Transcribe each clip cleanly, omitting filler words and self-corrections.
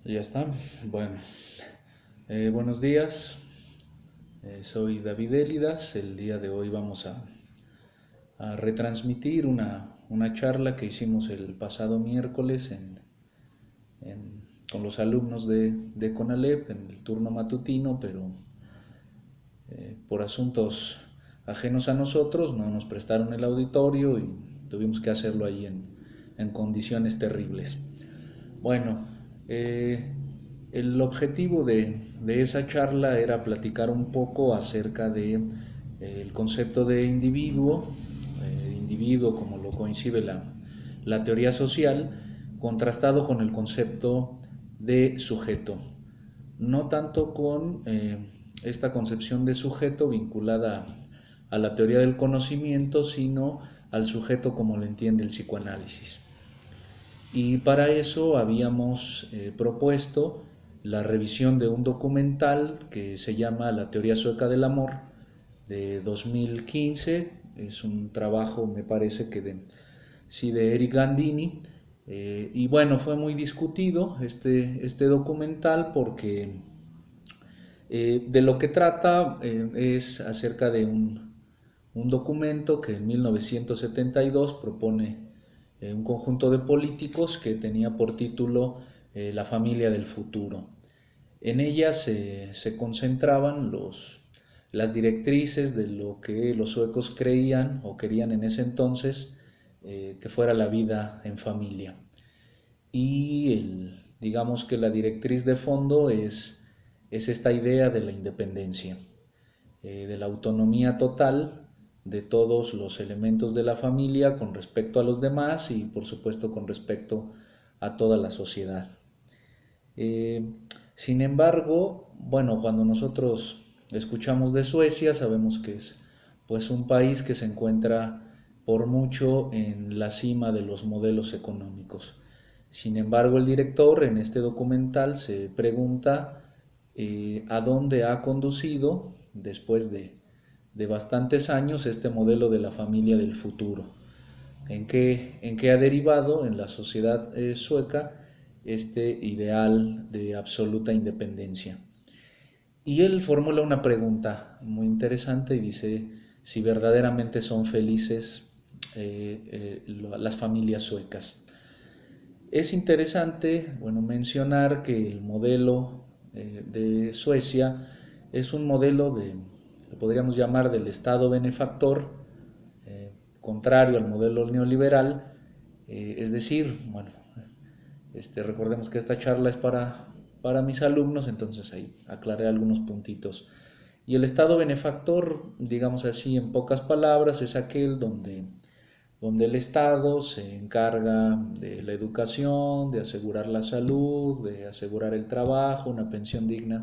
Ya está. Bueno, buenos días. Soy David Élidas. El día de hoy vamos a retransmitir una charla que hicimos el pasado miércoles con los alumnos de CONALEP en el turno matutino, pero por asuntos ajenos a nosotros no nos prestaron el auditorio y tuvimos que hacerlo ahí en condiciones terribles. Bueno, el objetivo de esa charla era platicar un poco acerca de el concepto de individuo como lo concibe la teoría social, contrastado con el concepto de sujeto. No tanto con esta concepción de sujeto vinculada a la teoría del conocimiento, sino al sujeto como lo entiende el psicoanálisis. Y para eso habíamos propuesto la revisión de un documental que se llama La teoría sueca del amor, de 2015. Es un trabajo, me parece que de Eric Gandini. Y bueno, fue muy discutido este documental porque de lo que trata es acerca de un documento que en 1972 propone un conjunto de políticos que tenía por título La familia del futuro. En ella se concentraban las directrices de lo que los suecos creían o querían en ese entonces que fuera la vida en familia. Y digamos que la directriz de fondo es esta idea de la independencia, de la autonomía total de todos los elementos de la familia con respecto a los demás y por supuesto con respecto a toda la sociedad. Sin embargo, bueno, cuando nosotros escuchamos de Suecia sabemos que es pues un país que se encuentra por mucho en la cima de los modelos económicos. Sin embargo, el director en este documental se pregunta a dónde ha conducido después de bastantes años este modelo de la familia del futuro, en qué ha derivado en la sociedad sueca este ideal de absoluta independencia. Y él formula una pregunta muy interesante y dice si verdaderamente son felices las familias suecas. Es interesante, bueno, mencionar que el modelo de Suecia es un modelo que podríamos llamar del Estado benefactor, contrario al modelo neoliberal, es decir, bueno, recordemos que esta charla es para mis alumnos, entonces ahí aclaré algunos puntitos. Y el Estado benefactor, digamos así en pocas palabras, es aquel donde el Estado se encarga de la educación, de asegurar la salud, de asegurar el trabajo, una pensión digna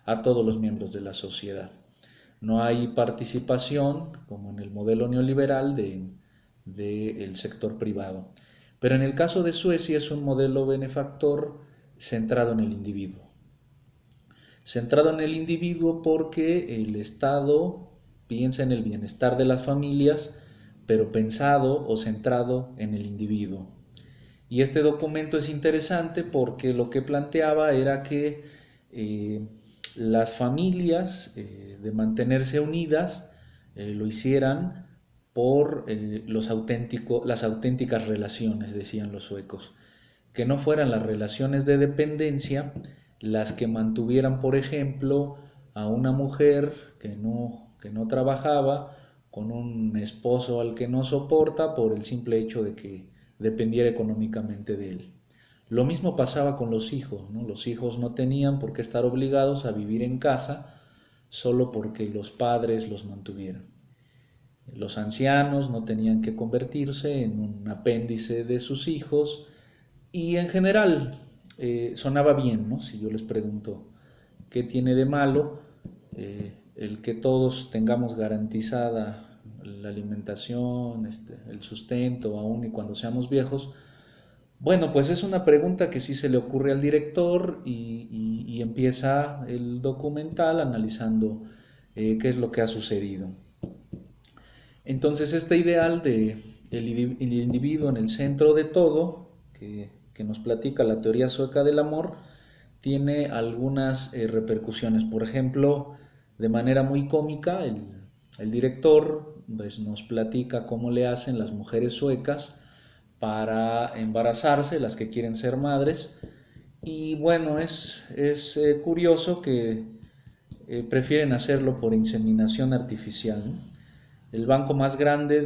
a todos los miembros de la sociedad. No hay participación, como en el modelo neoliberal, del sector privado. Pero en el caso de Suecia es un modelo benefactor centrado en el individuo. Centrado en el individuo porque el Estado piensa en el bienestar de las familias, pero pensado o centrado en el individuo. Y este documento es interesante porque lo que planteaba era que las familias, de mantenerse unidas, lo hicieran por las auténticas relaciones, decían los suecos, que no fueran las relaciones de dependencia las que mantuvieran, por ejemplo, a una mujer que no trabajaba con un esposo al que no soporta por el simple hecho de que dependiera económicamente de él. Lo mismo pasaba con los hijos, ¿no? Los hijos no tenían por qué estar obligados a vivir en casa solo porque los padres los mantuvieran. Los ancianos no tenían que convertirse en un apéndice de sus hijos y en general sonaba bien, ¿no? Si yo les pregunto qué tiene de malo el que todos tengamos garantizada la alimentación, el sustento, aún y cuando seamos viejos. Bueno, pues es una pregunta que sí se le ocurre al director y empieza el documental analizando qué es lo que ha sucedido. Entonces este ideal de el individuo en el centro de todo, que nos platica la teoría sueca del amor, tiene algunas repercusiones. Por ejemplo, de manera muy cómica, el director pues, nos platica cómo le hacen las mujeres suecas para embarazarse, las que quieren ser madres. Y bueno, es curioso que prefieren hacerlo por inseminación artificial, ¿no? El banco más grande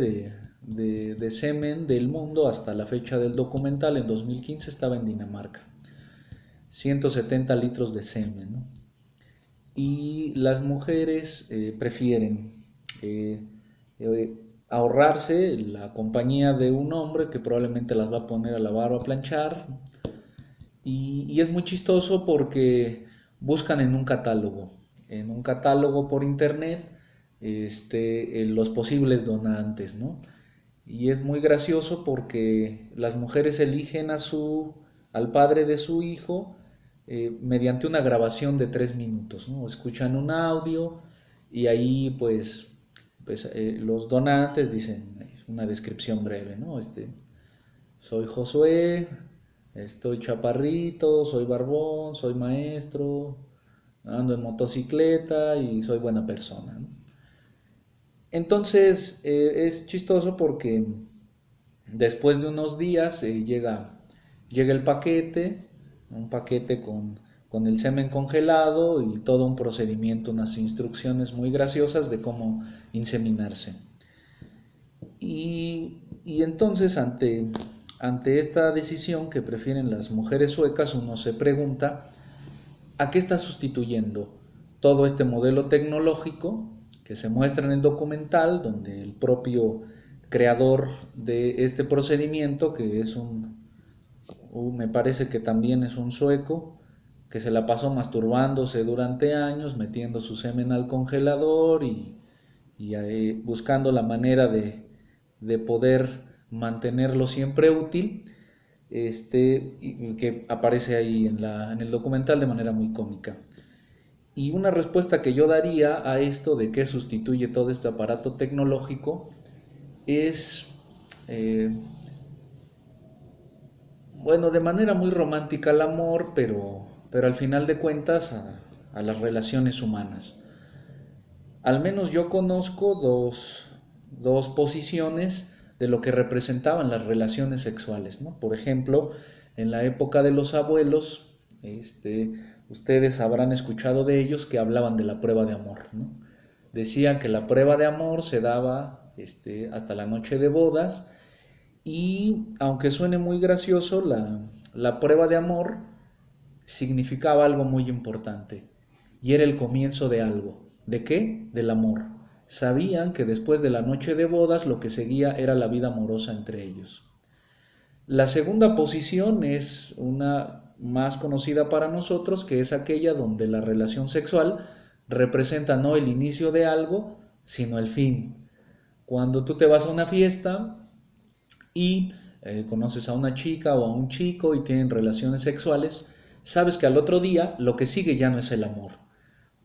de semen del mundo hasta la fecha del documental, en 2015, estaba en Dinamarca. 170 litros de semen, ¿no? Y las mujeres prefieren eh, ahorrarse la compañía de un hombre que probablemente las va a poner a lavar o a planchar. Y es muy chistoso porque buscan en un catálogo por internet, los posibles donantes, ¿no? Y es muy gracioso porque las mujeres eligen al padre de su hijo mediante una grabación de 3 minutos, ¿no? Escuchan un audio y ahí pues los donantes dicen una descripción breve, ¿no? Soy Josué, estoy chaparrito, soy barbón, soy maestro, ando en motocicleta y soy buena persona, ¿no? Entonces es chistoso porque después de unos días llega el paquete, un paquete con el semen congelado y todo un procedimiento, unas instrucciones muy graciosas de cómo inseminarse. Y entonces ante esta decisión que prefieren las mujeres suecas, uno se pregunta, ¿a qué está sustituyendo todo este modelo tecnológico que se muestra en el documental, donde el propio creador de este procedimiento, que es me parece que también es un sueco, que se la pasó masturbándose durante años, metiendo su semen al congelador y buscando la manera de poder mantenerlo siempre útil, y que aparece ahí en el documental de manera muy cómica. Y una respuesta que yo daría a esto de qué sustituye todo este aparato tecnológico es, bueno, de manera muy romántica el amor, pero al final de cuentas a las relaciones humanas. Al menos yo conozco dos posiciones de lo que representaban las relaciones sexuales, ¿no? Por ejemplo, en la época de los abuelos, ustedes habrán escuchado de ellos que hablaban de la prueba de amor, ¿no? Decían que la prueba de amor se daba hasta la noche de bodas, y aunque suene muy gracioso, la prueba de amor significaba algo muy importante y era el comienzo de algo. ¿De qué? Del amor. Sabían que después de la noche de bodas lo que seguía era la vida amorosa entre ellos. La segunda posición es una más conocida para nosotros, que es aquella donde la relación sexual representa no el inicio de algo, sino el fin. Cuando tú te vas a una fiesta y conoces a una chica o a un chico y tienen relaciones sexuales, sabes que al otro día lo que sigue ya no es el amor.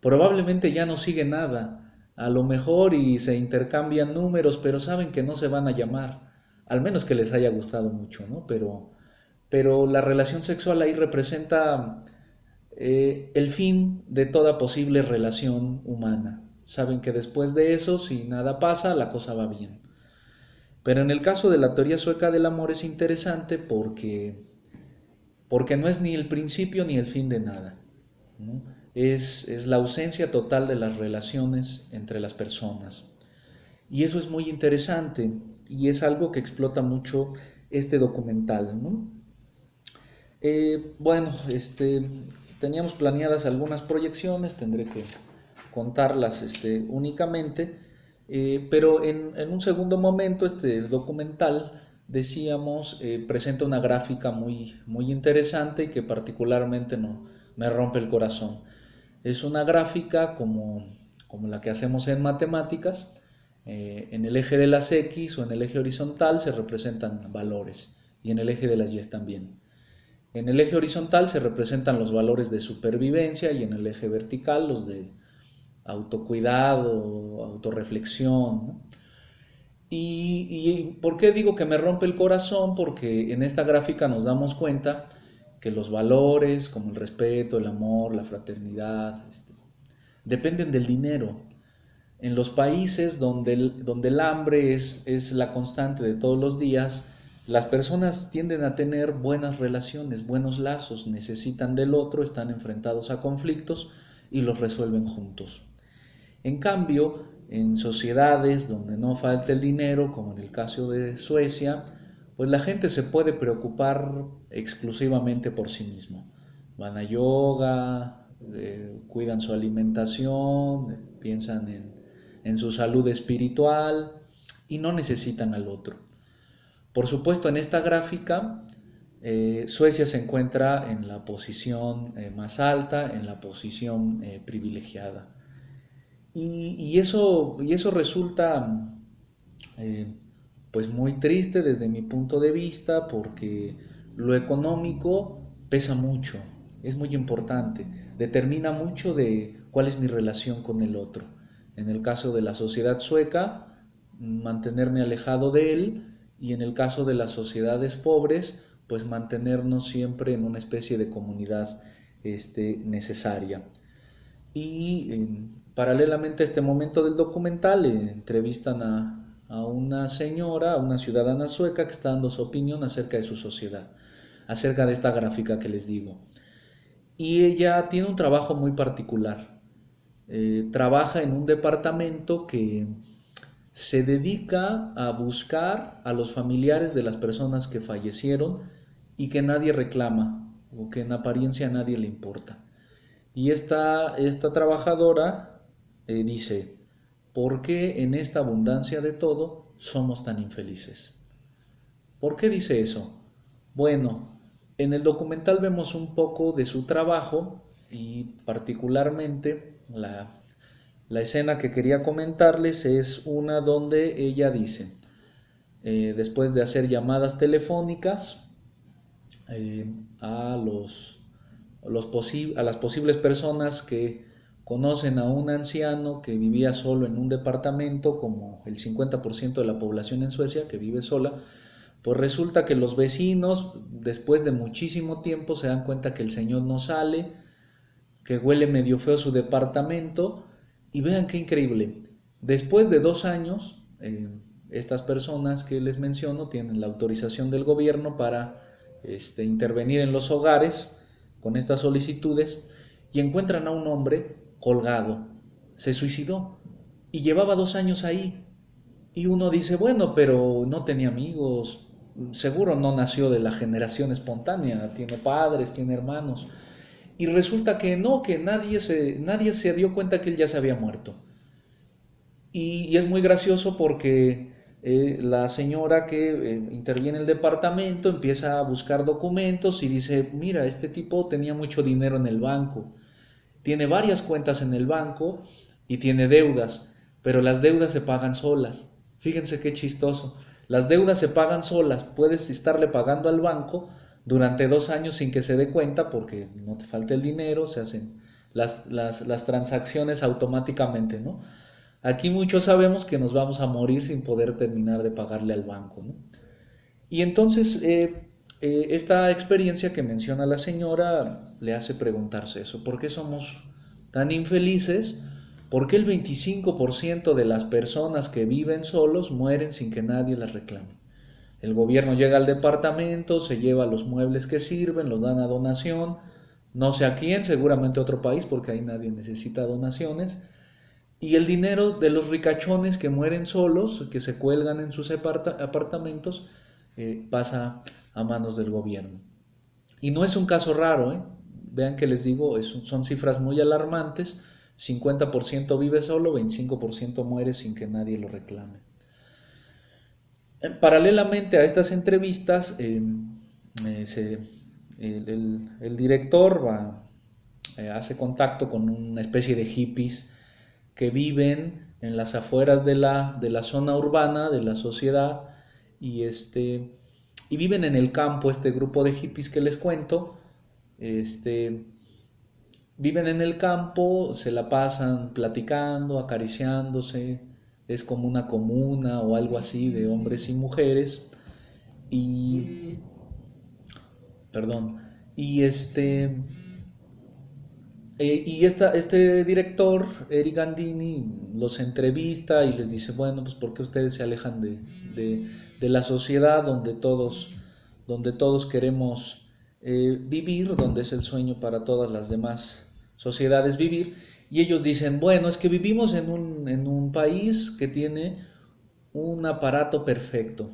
Probablemente ya no sigue nada, a lo mejor y se intercambian números, pero saben que no se van a llamar, al menos que les haya gustado mucho, ¿no? Pero la relación sexual ahí representa el fin de toda posible relación humana. Saben que después de eso, si nada pasa, la cosa va bien. Pero en el caso de la teoría sueca del amor es interesante porque no es ni el principio ni el fin de nada, ¿no? Es la ausencia total de las relaciones entre las personas. Y eso es muy interesante y es algo que explota mucho este documental, ¿no? Bueno, teníamos planeadas algunas proyecciones, tendré que contarlas únicamente, pero en un segundo momento este documental, decíamos, presenta una gráfica muy, muy interesante y que particularmente me rompe el corazón. Es una gráfica como la que hacemos en matemáticas. En el eje de las X o en el eje horizontal se representan valores y en el eje de las Y también. En el eje horizontal se representan los valores de supervivencia y en el eje vertical los de autocuidado, autorreflexión, ¿no? ¿Y por qué digo que me rompe el corazón? Porque en esta gráfica nos damos cuenta que los valores como el respeto, el amor, la fraternidad, dependen del dinero. En los países donde el hambre es la constante de todos los días, las personas tienden a tener buenas relaciones, buenos lazos, necesitan del otro, están enfrentados a conflictos y los resuelven juntos. En cambio, en sociedades donde no falta el dinero, como en el caso de Suecia, pues la gente se puede preocupar exclusivamente por sí mismo. Van a yoga, cuidan su alimentación, piensan en su salud espiritual y no necesitan al otro. Por supuesto, en esta gráfica, Suecia se encuentra en la posición más alta, en la posición privilegiada. Y eso resulta pues muy triste desde mi punto de vista, porque lo económico pesa mucho, es muy importante, determina mucho de cuál es mi relación con el otro. En el caso de la sociedad sueca, mantenerme alejado de él, y en el caso de las sociedades pobres, pues mantenernos siempre en una especie de comunidad necesaria. Y paralelamente a este momento del documental, entrevistan a una señora, a una ciudadana sueca que está dando su opinión acerca de su sociedad, acerca de esta gráfica que les digo. Y ella tiene un trabajo muy particular. Trabaja en un departamento que se dedica a buscar a los familiares de las personas que fallecieron y que nadie reclama, o que en apariencia a nadie le importa. Y esta trabajadora dice: ¿por qué en esta abundancia de todo somos tan infelices? ¿Por qué dice eso? Bueno, en el documental vemos un poco de su trabajo, y particularmente la escena que quería comentarles es una donde ella dice, después de hacer llamadas telefónicas a las posibles personas que conocen a un anciano que vivía solo en un departamento, como el 50% de la población en Suecia que vive sola, pues resulta que los vecinos, después de muchísimo tiempo, se dan cuenta que el señor no sale, que huele medio feo su departamento. Y vean qué increíble, después de 2 años, estas personas que les menciono tienen la autorización del gobierno para intervenir en los hogares con estas solicitudes, y encuentran a un hombre colgado, se suicidó y llevaba 2 años ahí. Y uno dice, bueno, pero no tenía amigos, seguro no nació de la generación espontánea, tiene padres, tiene hermanos. Y resulta que no, que nadie se dio cuenta que él ya se había muerto. Y es muy gracioso porque la señora que interviene en el departamento empieza a buscar documentos y dice, mira, este tipo tenía mucho dinero en el banco, tiene varias cuentas en el banco y tiene deudas, pero las deudas se pagan solas. Fíjense qué chistoso. Las deudas se pagan solas, puedes estarle pagando al banco durante 2 años sin que se dé cuenta, porque no te falta el dinero, se hacen las transacciones automáticamente, ¿no? Aquí muchos sabemos que nos vamos a morir sin poder terminar de pagarle al banco, ¿no? Y entonces esta experiencia que menciona la señora le hace preguntarse eso: ¿por qué somos tan infelices? ¿Por qué el 25% de las personas que viven solos mueren sin que nadie las reclame? El gobierno llega al departamento, se lleva los muebles que sirven, los dan a donación, no sé a quién, seguramente a otro país, porque ahí nadie necesita donaciones, y el dinero de los ricachones que mueren solos, que se cuelgan en sus apartamentos, pasa a manos del gobierno. Y no es un caso raro, ¿eh? Vean que les digo, son cifras muy alarmantes. 50% vive solo, 25% muere sin que nadie lo reclame. Paralelamente a estas entrevistas, el director hace contacto con una especie de hippies que viven en las afueras de la zona urbana, de la sociedad, y viven en el campo. Este grupo de hippies que les cuento, viven en el campo, se la pasan platicando, acariciándose, es como una comuna o algo así de hombres y mujeres, y, perdón, Y este director, Eric Gandini, los entrevista y les dice, bueno, pues ¿por qué ustedes se alejan de la sociedad donde todos queremos vivir, donde es el sueño para todas las demás sociedades vivir? Y ellos dicen, bueno, es que vivimos en un país que tiene un aparato perfecto,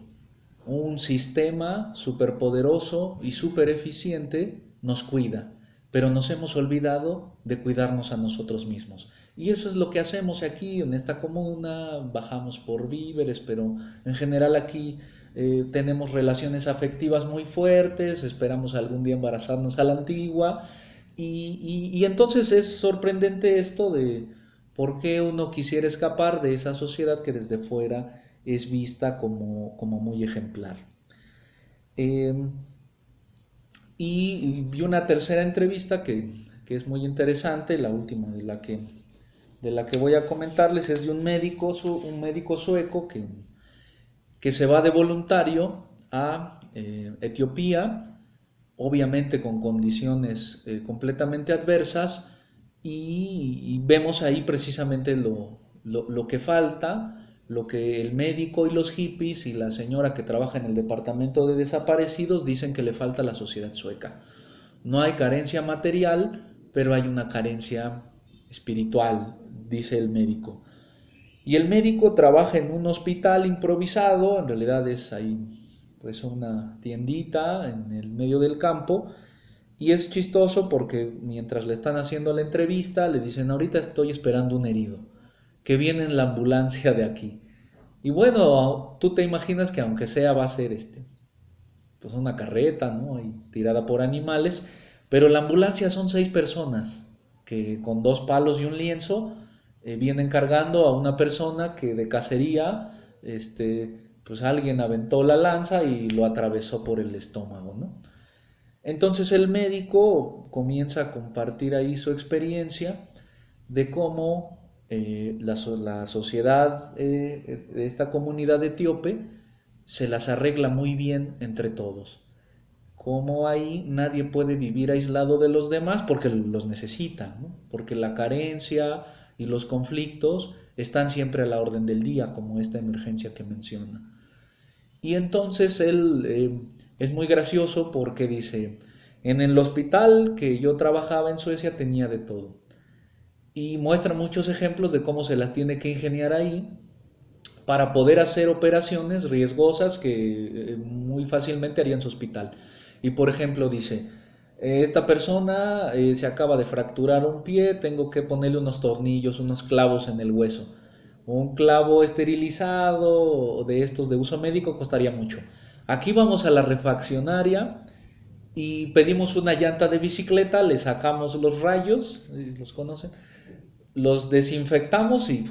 un sistema superpoderoso y super eficiente nos cuida, pero nos hemos olvidado de cuidarnos a nosotros mismos. Y eso es lo que hacemos aquí en esta comuna, bajamos por víveres, pero en general aquí tenemos relaciones afectivas muy fuertes, esperamos algún día embarazarnos a la antigua, y entonces es sorprendente esto de por qué uno quisiera escapar de esa sociedad que desde fuera es vista como muy ejemplar. Eh, y vi una tercera entrevista que es muy interesante, la última de la que voy a comentarles es de un médico sueco que se va de voluntario a Etiopía, obviamente con condiciones completamente adversas, y vemos ahí precisamente lo que falta, lo que el médico y los hippies y la señora que trabaja en el departamento de desaparecidos dicen que le falta a la sociedad sueca. No hay carencia material, pero hay una carencia espiritual, dice el médico. Y el médico trabaja en un hospital improvisado, en realidad es ahí pues una tiendita en el medio del campo, y es chistoso porque mientras le están haciendo la entrevista le dicen, ahorita estoy esperando un herido, que viene en la ambulancia de aquí. Y bueno, tú te imaginas que aunque sea va a ser pues una carreta, ¿no? Y tirada por animales, pero la ambulancia son 6 personas que con 2 palos y un lienzo vienen cargando a una persona que de cacería, pues alguien aventó la lanza y lo atravesó por el estómago, ¿no? Entonces el médico comienza a compartir ahí su experiencia de cómo la sociedad de esta comunidad etíope se las arregla muy bien entre todos. Cómo ahí nadie puede vivir aislado de los demás porque los necesita, ¿no? Porque la carencia y los conflictos están siempre a la orden del día, como esta emergencia que menciona. Y entonces él es muy gracioso porque dice, en el hospital que yo trabajaba en Suecia tenía de todo. Y muestra muchos ejemplos de cómo se las tiene que ingeniar ahí para poder hacer operaciones riesgosas que muy fácilmente haría en su hospital. Y por ejemplo dice, esta persona se acaba de fracturar un pie, tengo que ponerle unos tornillos, unos clavos en el hueso. Un clavo esterilizado de estos de uso médico costaría mucho. Aquí vamos a la refaccionaria y pedimos una llanta de bicicleta, le sacamos los rayos, ¿los conocen? Los desinfectamos y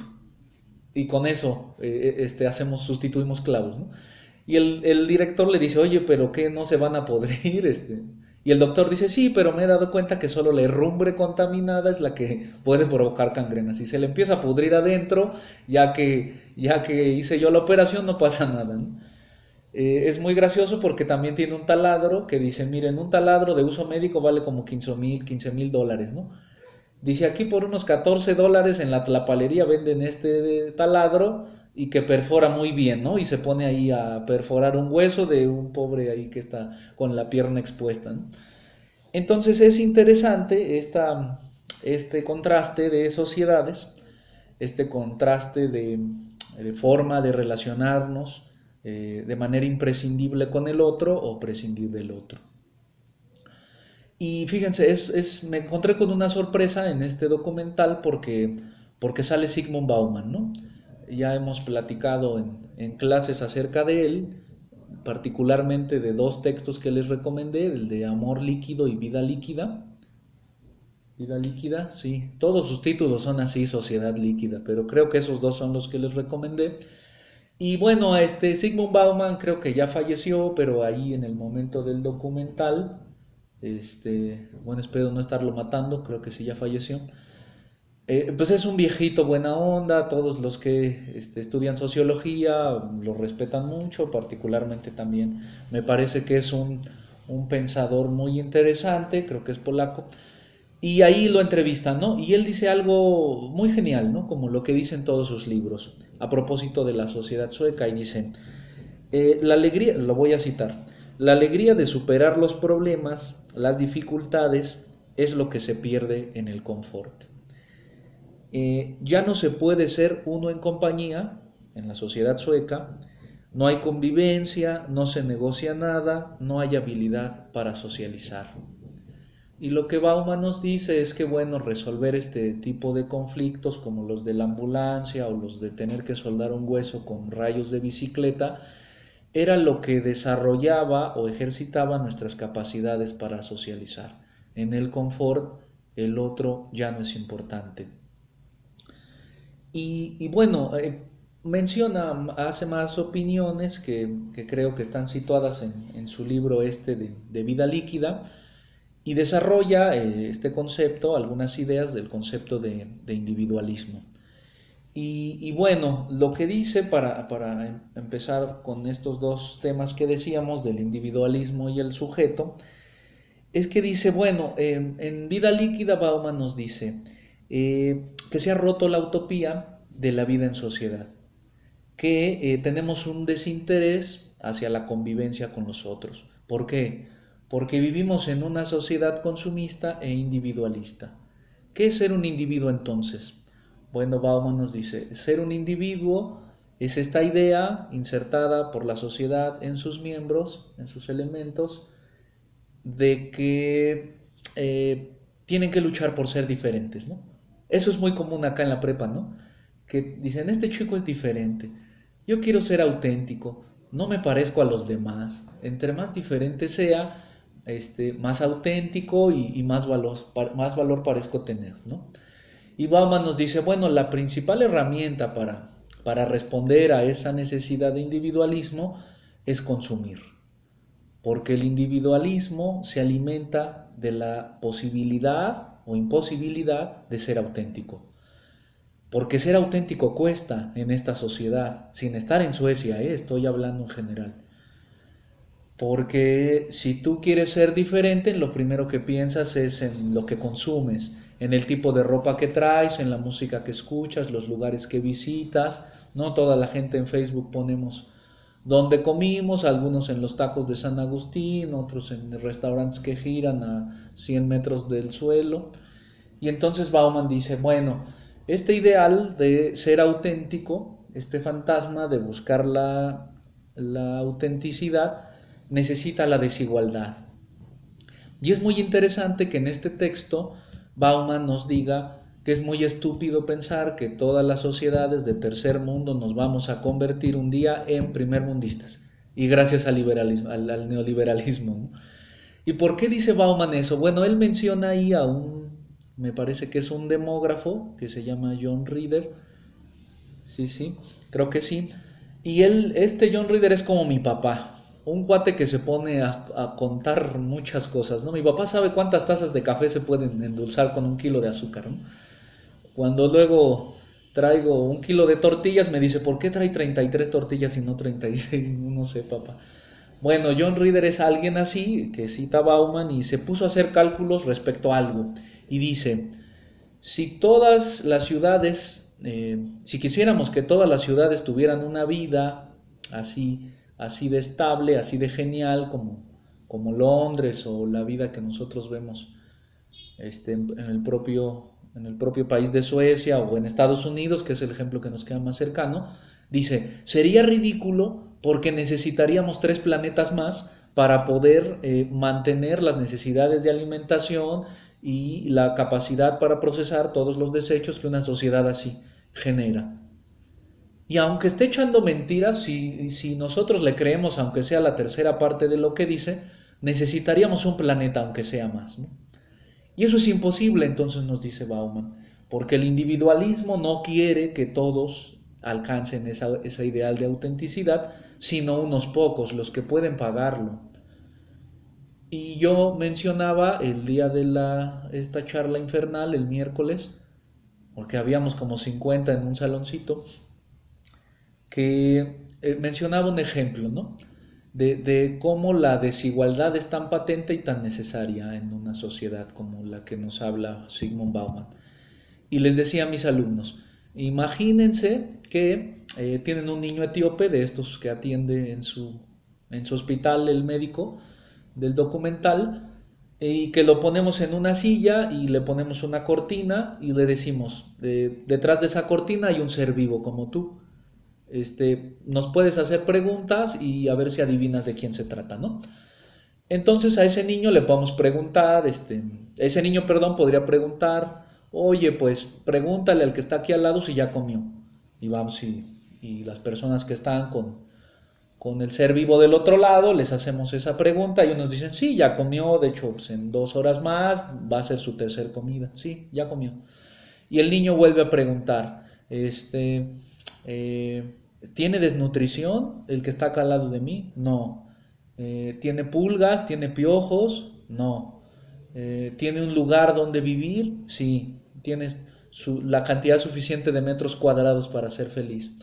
con eso sustituimos clavos, ¿no? Y el director le dice, oye, pero ¿qué? ¿No se van a podrir? Y el doctor dice, sí, pero me he dado cuenta que solo la herrumbre contaminada es la que puede provocar gangrena. Si se le empieza a pudrir adentro, ya que hice yo la operación, no pasa nada, ¿no? Es muy gracioso porque también tiene un taladro que dice, miren, un taladro de uso médico vale como $15,000, ¿no? Dice, aquí por unos $14 en la tlapalería venden este taladro y que perfora muy bien, ¿no? Y se pone ahí a perforar un hueso de un pobre ahí que está con la pierna expuesta, ¿no? Entonces es interesante este contraste de sociedades, este contraste de forma de relacionarnos de manera imprescindible con el otro o prescindir del otro. Y fíjense, me encontré con una sorpresa en este documental porque sale Zygmunt Bauman, ¿no? Ya hemos platicado en clases acerca de él, particularmente de 2 textos que les recomendé, el de Amor líquido y Vida líquida. Vida líquida, sí, todos sus títulos son así, Sociedad líquida, pero creo que esos 2 son los que les recomendé. Y bueno, Zygmunt Bauman creo que ya falleció, pero ahí en el momento del documental, bueno, espero no estarlo matando, creo que sí ya falleció. Pues es un viejito buena onda, todos los que estudian sociología lo respetan mucho, particularmente también me parece que es un un pensador muy interesante, creo que es polaco, y ahí lo entrevistan, ¿no? Y él dice algo muy genial, ¿no? Como lo que dicen todos sus libros, a propósito de la sociedad sueca, y dice, la alegría, lo voy a citar, la alegría de superar los problemas, las dificultades, es lo que se pierde en el confort. Ya no se puede ser uno en compañía en la sociedad sueca, no hay convivencia, no se negocia nada, no hay habilidad para socializar. Y lo que Bauman nos dice es que, bueno, resolver este tipo de conflictos como los de la ambulancia o los de tener que soldar un hueso con rayos de bicicleta era lo que desarrollaba o ejercitaba nuestras capacidades para socializar. En el confort, el otro ya no es importante. Y bueno, menciona, hace más opiniones que creo que están situadas en su libro este de Vida Líquida, y desarrolla este concepto, algunas ideas del concepto de individualismo. Y bueno, lo que dice para empezar con estos dos temas que decíamos, del individualismo y el sujeto, es que dice, bueno, en Vida Líquida Bauman nos dice que se ha roto la utopía de la vida en sociedad, que tenemos un desinterés hacia la convivencia con los otros. ¿Por qué? Porque vivimos en una sociedad consumista e individualista. ¿Qué es ser un individuo entonces? Bueno, Bauman nos dice, ser un individuo es esta idea insertada por la sociedad en sus miembros, en sus elementos, de que tienen que luchar por ser diferentes, ¿no? Eso es muy común acá en la prepa, ¿no? Que dicen, este chico es diferente, yo quiero ser auténtico, no me parezco a los demás. Entre más diferente sea, más auténtico y más valor parezco tener, ¿no? Y Bauman nos dice, bueno, la principal herramienta para responder a esa necesidad de individualismo es consumir, porque el individualismo se alimenta de la posibilidad o imposibilidad de ser auténtico. Porque ser auténtico cuesta en esta sociedad, sin estar en Suecia, estoy hablando en general. Porque si tú quieres ser diferente, lo primero que piensas es en lo que consumes, en el tipo de ropa que traes, en la música que escuchas, los lugares que visitas. No toda la gente en Facebook ponemos donde comimos, algunos en los tacos de San Agustín, otros en restaurantes que giran a 100 metros del suelo. Y entonces Bauman dice, bueno, este ideal de ser auténtico, este fantasma de buscar la autenticidad, necesita la desigualdad. Y es muy interesante que en este texto Bauman nos diga que es muy estúpido pensar que todas las sociedades de tercer mundo nos vamos a convertir un día en primermundistas, y gracias al liberalismo, al neoliberalismo, ¿no? ¿Y por qué dice Bauman eso? Bueno, él menciona ahí me parece que es un demógrafo que se llama John Reader. Sí, creo que sí. Y este John Reader es como mi papá, un cuate que se pone a contar muchas cosas, ¿no? Mi papá sabe cuántas tazas de café se pueden endulzar con 1 kilo de azúcar, ¿no? Cuando luego traigo 1 kilo de tortillas, me dice, ¿por qué trae 33 tortillas y no 36? No sé, papá. Bueno, John Reader es alguien así, que cita Bauman, y se puso a hacer cálculos respecto a algo. Y dice, si todas las ciudades, si quisiéramos que todas las ciudades tuvieran una vida así de estable, así de genial como Londres, o la vida que nosotros vemos en el propio país de Suecia o en Estados Unidos, que es el ejemplo que nos queda más cercano, dice, sería ridículo porque necesitaríamos 3 planetas más para poder mantener las necesidades de alimentación y la capacidad para procesar todos los desechos que una sociedad así genera. Y aunque esté echando mentiras, si nosotros le creemos, aunque sea la tercera parte de lo que dice, necesitaríamos un planeta, aunque sea más, ¿no? Y eso es imposible, entonces nos dice Bauman, porque el individualismo no quiere que todos alcancen esa ideal de autenticidad, sino unos pocos, los que pueden pagarlo. Y yo mencionaba el día de esta charla infernal, el miércoles, porque habíamos como 50 en un saloncito, que mencionaba un ejemplo, ¿no? de cómo la desigualdad es tan patente y tan necesaria en una sociedad como la que nos habla Zygmunt Bauman. Y les decía a mis alumnos, imagínense que tienen un niño etíope de estos que atiende en su hospital el médico del documental, y que lo ponemos en una silla y le ponemos una cortina y le decimos, detrás de esa cortina hay un ser vivo como tú. Nos puedes hacer preguntas y a ver si adivinas de quién se trata, ¿no? Entonces a ese niño le podemos preguntar, ese niño, perdón, podría preguntar, oye, pues pregúntale al que está aquí al lado si ya comió. Y vamos, y las personas que están con el ser vivo del otro lado, les hacemos esa pregunta y ellos nos dicen, sí, ya comió, de hecho, pues en 2 horas más va a ser su tercer comida, sí, ya comió. Y el niño vuelve a preguntar, ¿tiene desnutrición el que está acá al lado de mí? No. ¿Tiene pulgas? ¿Tiene piojos? No. ¿Tiene un lugar donde vivir? Sí. ¿Tiene la cantidad suficiente de metros cuadrados para ser feliz?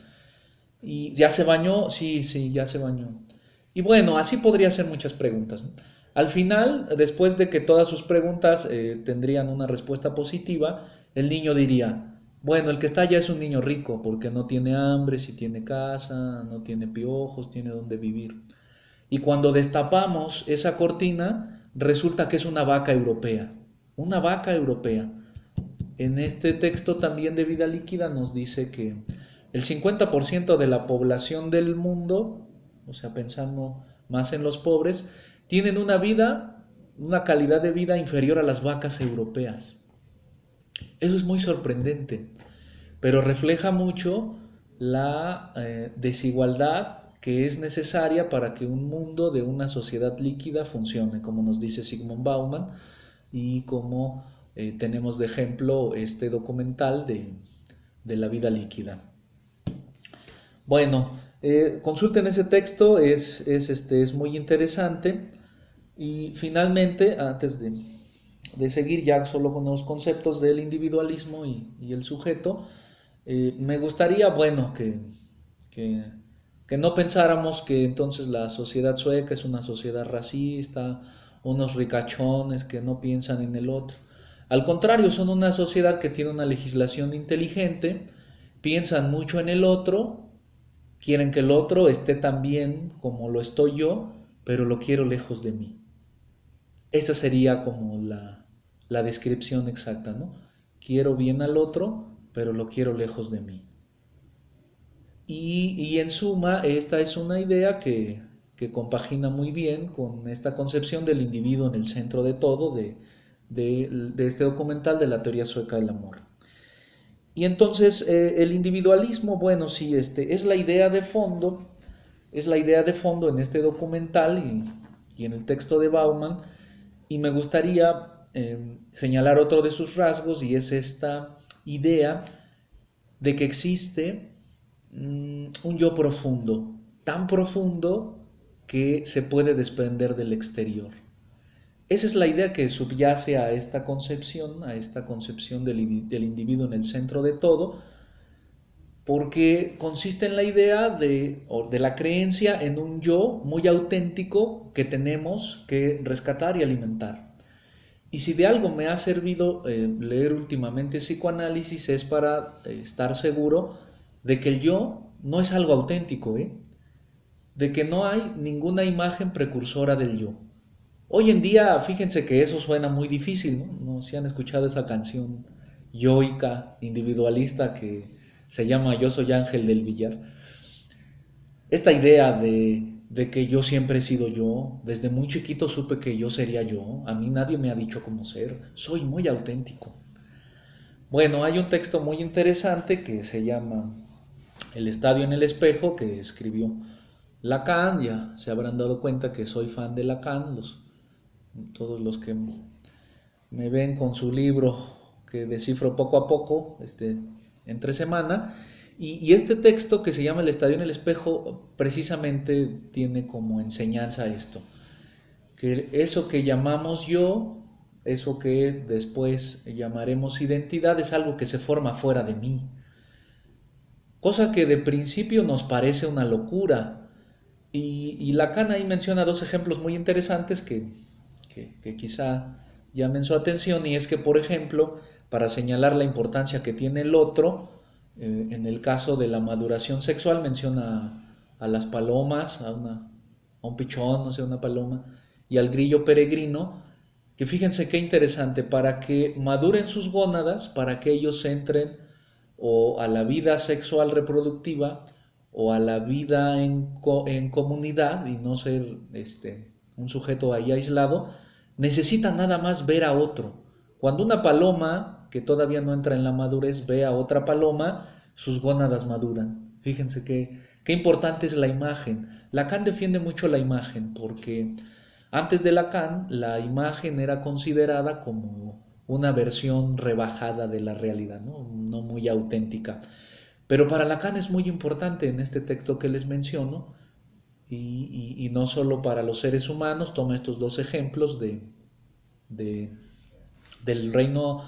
¿Y ya se bañó? Sí, sí, ya se bañó. Y bueno, así podría ser muchas preguntas. Al final, después de que todas sus preguntas tendrían una respuesta positiva, el niño diría, bueno, el que está allá es un niño rico porque no tiene hambre, sí tiene casa, no tiene piojos, tiene donde vivir. Y cuando destapamos esa cortina, resulta que es una vaca europea. Una vaca europea. En este texto también de Vida Líquida nos dice que el 50% de la población del mundo, o sea, pensando más en los pobres, tienen una calidad de vida inferior a las vacas europeas. Eso es muy sorprendente, pero refleja mucho la desigualdad que es necesaria para que un mundo de una sociedad líquida funcione, como nos dice Zygmunt Bauman, y como tenemos de ejemplo este documental de la vida líquida. Bueno, consulten ese texto, es muy interesante. Y finalmente, antes de seguir ya solo con los conceptos del individualismo y el sujeto, me gustaría, bueno, que no pensáramos que entonces la sociedad sueca es una sociedad racista, unos ricachones que no piensan en el otro. Al contrario, son una sociedad que tiene una legislación inteligente, piensan mucho en el otro, quieren que el otro esté tan bien como lo estoy yo, pero lo quiero lejos de mí. Esa sería como la descripción exacta, ¿no? Quiero bien al otro, pero lo quiero lejos de mí. Y en suma, esta es una idea que compagina muy bien con esta concepción del individuo en el centro de todo, de este documental de la teoría sueca del amor. Y entonces el individualismo, bueno, sí, es la idea de fondo, en este documental y en el texto de Bauman, y me gustaría señalar otro de sus rasgos, y es esta idea de que existe un yo profundo, tan profundo que se puede desprender del exterior. Esa es la idea que subyace a esta concepción del individuo en el centro de todo, porque consiste en la idea de la creencia en un yo muy auténtico que tenemos que rescatar y alimentar. Y si de algo me ha servido leer últimamente psicoanálisis es para estar seguro de que el yo no es algo auténtico, de que no hay ninguna imagen precursora del yo. Hoy en día, fíjense que eso suena muy difícil, ¿no? No sé si han escuchado esa canción yoica, individualista, que se llama Yo soy Ángel del Villar. Esta idea de que yo siempre he sido yo, desde muy chiquito supe que yo sería yo, a mí nadie me ha dicho cómo ser, soy muy auténtico. Bueno, hay un texto muy interesante que se llama El estadio en el espejo, que escribió Lacan. Ya se habrán dado cuenta que soy fan de Lacan, todos los que me ven con su libro que descifro poco a poco, entre semana. Y este texto que se llama El estadio en el espejo precisamente tiene como enseñanza esto, que eso que llamamos yo, eso que después llamaremos identidad, es algo que se forma fuera de mí, cosa que de principio nos parece una locura, Y Lacan ahí menciona dos ejemplos muy interesantes que quizá llamen su atención, y es que, por ejemplo, para señalar la importancia que tiene el otro, en el caso de la maduración sexual menciona a las palomas, a un pichón, no sé, una paloma, y al grillo peregrino, que fíjense qué interesante, para que maduren sus gónadas, para que ellos entren o a la vida sexual reproductiva o a la vida en comunidad y no ser un sujeto ahí aislado, necesitan nada más ver a otro. Cuando una paloma que todavía no entra en la madurez ve a otra paloma, sus gónadas maduran. Fíjense qué importante es la imagen. Lacan defiende mucho la imagen porque antes de Lacan la imagen era considerada como una versión rebajada de la realidad, no muy auténtica. Pero para Lacan es muy importante en este texto que les menciono, y no solo para los seres humanos. Toma estos dos ejemplos de, del reino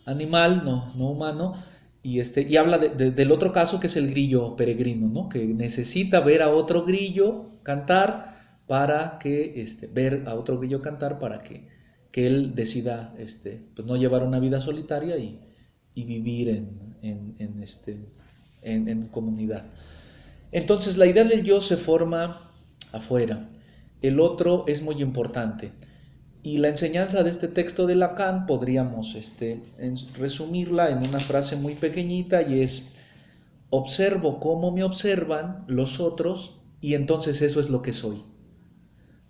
animal, no humano, y habla del otro caso, que es el grillo peregrino, ¿no? Que necesita ver a otro grillo cantar para que, ver a otro grillo cantar para que él decida pues no llevar una vida solitaria y vivir en comunidad. Entonces la idea del yo se forma afuera, el otro es muy importante. Y la enseñanza de este texto de Lacan podríamos resumirla en una frase muy pequeñita, y es: observo cómo me observan los otros y entonces eso es lo que soy.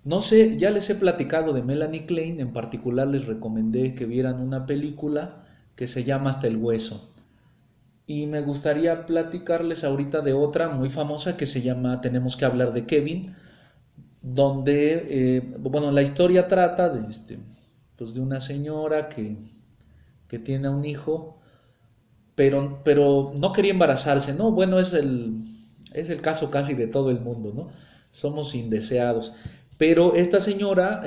No sé, ya les he platicado de Melanie Klein, en particular les recomendé que vieran una película que se llama Hasta el hueso. Y me gustaría platicarles ahorita de otra muy famosa que se llama Tenemos que hablar de Kevin, donde, bueno, la historia trata pues de una señora que tiene un hijo, pero no quería embarazarse, ¿no? Bueno, es el caso casi de todo el mundo, ¿no? Somos indeseados. Pero esta señora,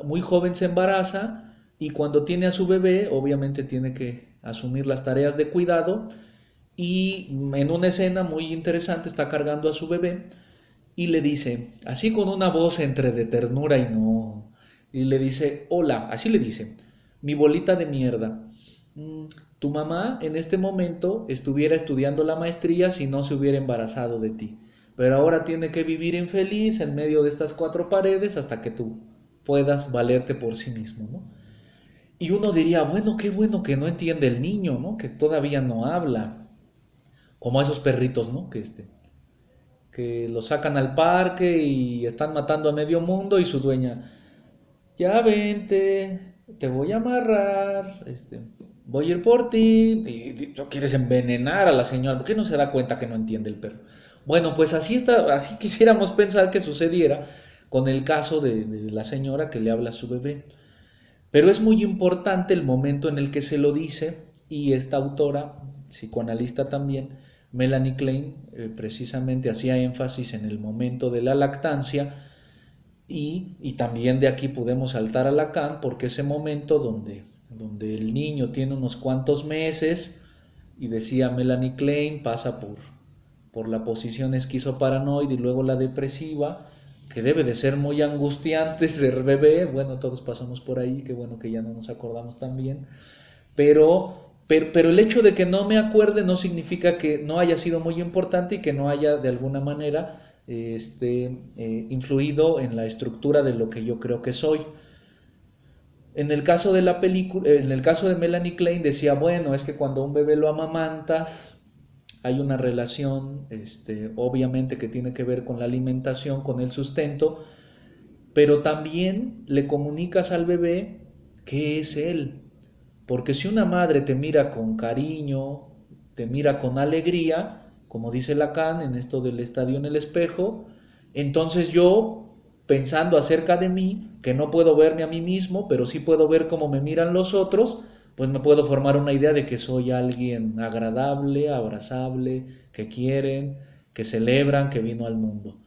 muy joven, se embaraza, y cuando tiene a su bebé, obviamente tiene que asumir las tareas de cuidado, y en una escena muy interesante está cargando a su bebé y le dice, así con una voz entre de ternura y no, y le dice: hola, así le dice, mi bolita de mierda, tu mamá en este momento estuviera estudiando la maestría si no se hubiera embarazado de ti, pero ahora tiene que vivir infeliz en medio de estas cuatro paredes hasta que tú puedas valerte por sí mismo, ¿no? Y uno diría, bueno, qué bueno que no entiende el niño, ¿no? Que todavía no habla, como a esos perritos, ¿no? Que los sacan al parque y están matando a medio mundo, y su dueña: ya vente, te voy a amarrar, voy a ir por ti, y tú quieres envenenar a la señora. ¿Por qué no se da cuenta que no entiende el perro? Bueno, pues así quisiéramos pensar que sucediera con el caso de la señora que le habla a su bebé. Pero es muy importante el momento en el que se lo dice, y esta autora, psicoanalista también, Melanie Klein, precisamente hacía énfasis en el momento de la lactancia, y también de aquí podemos saltar a Lacan, porque ese momento donde el niño tiene unos cuantos meses, y decía Melanie Klein, pasa por la posición esquizoparanoide y luego la depresiva, que debe de ser muy angustiante ser bebé. Bueno, todos pasamos por ahí, qué bueno que ya no nos acordamos tan bien, pero el hecho de que no me acuerde no significa que no haya sido muy importante y que no haya de alguna manera influido en la estructura de lo que yo creo que soy. En el caso de la película, en el caso de Melanie Klein, decía, bueno, es que cuando un bebé lo amamantas, hay una relación, obviamente, que tiene que ver con la alimentación, con el sustento, pero también le comunicas al bebé qué es él. Porque si una madre te mira con cariño, te mira con alegría, como dice Lacan en esto del estadio en el espejo, entonces yo, pensando acerca de mí, que no puedo verme a mí mismo, pero sí puedo ver cómo me miran los otros, pues me puedo formar una idea de que soy alguien agradable, abrazable, que quieren, que celebran, que vino al mundo.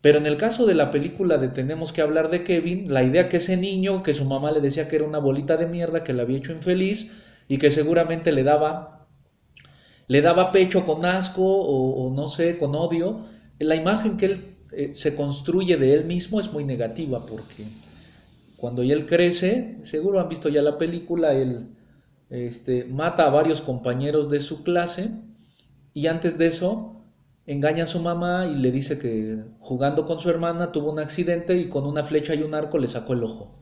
Pero en el caso de la película de Tenemos que hablar de Kevin, la idea que ese niño, que su mamá le decía que era una bolita de mierda, que le había hecho infeliz y que seguramente le daba pecho con asco o no sé, con odio, la imagen que él se construye de él mismo es muy negativa, porque cuando ya él crece, seguro han visto ya la película, él mata a varios compañeros de su clase y antes de eso engaña a su mamá y le dice que jugando con su hermana tuvo un accidente y con una flecha y un arco le sacó el ojo.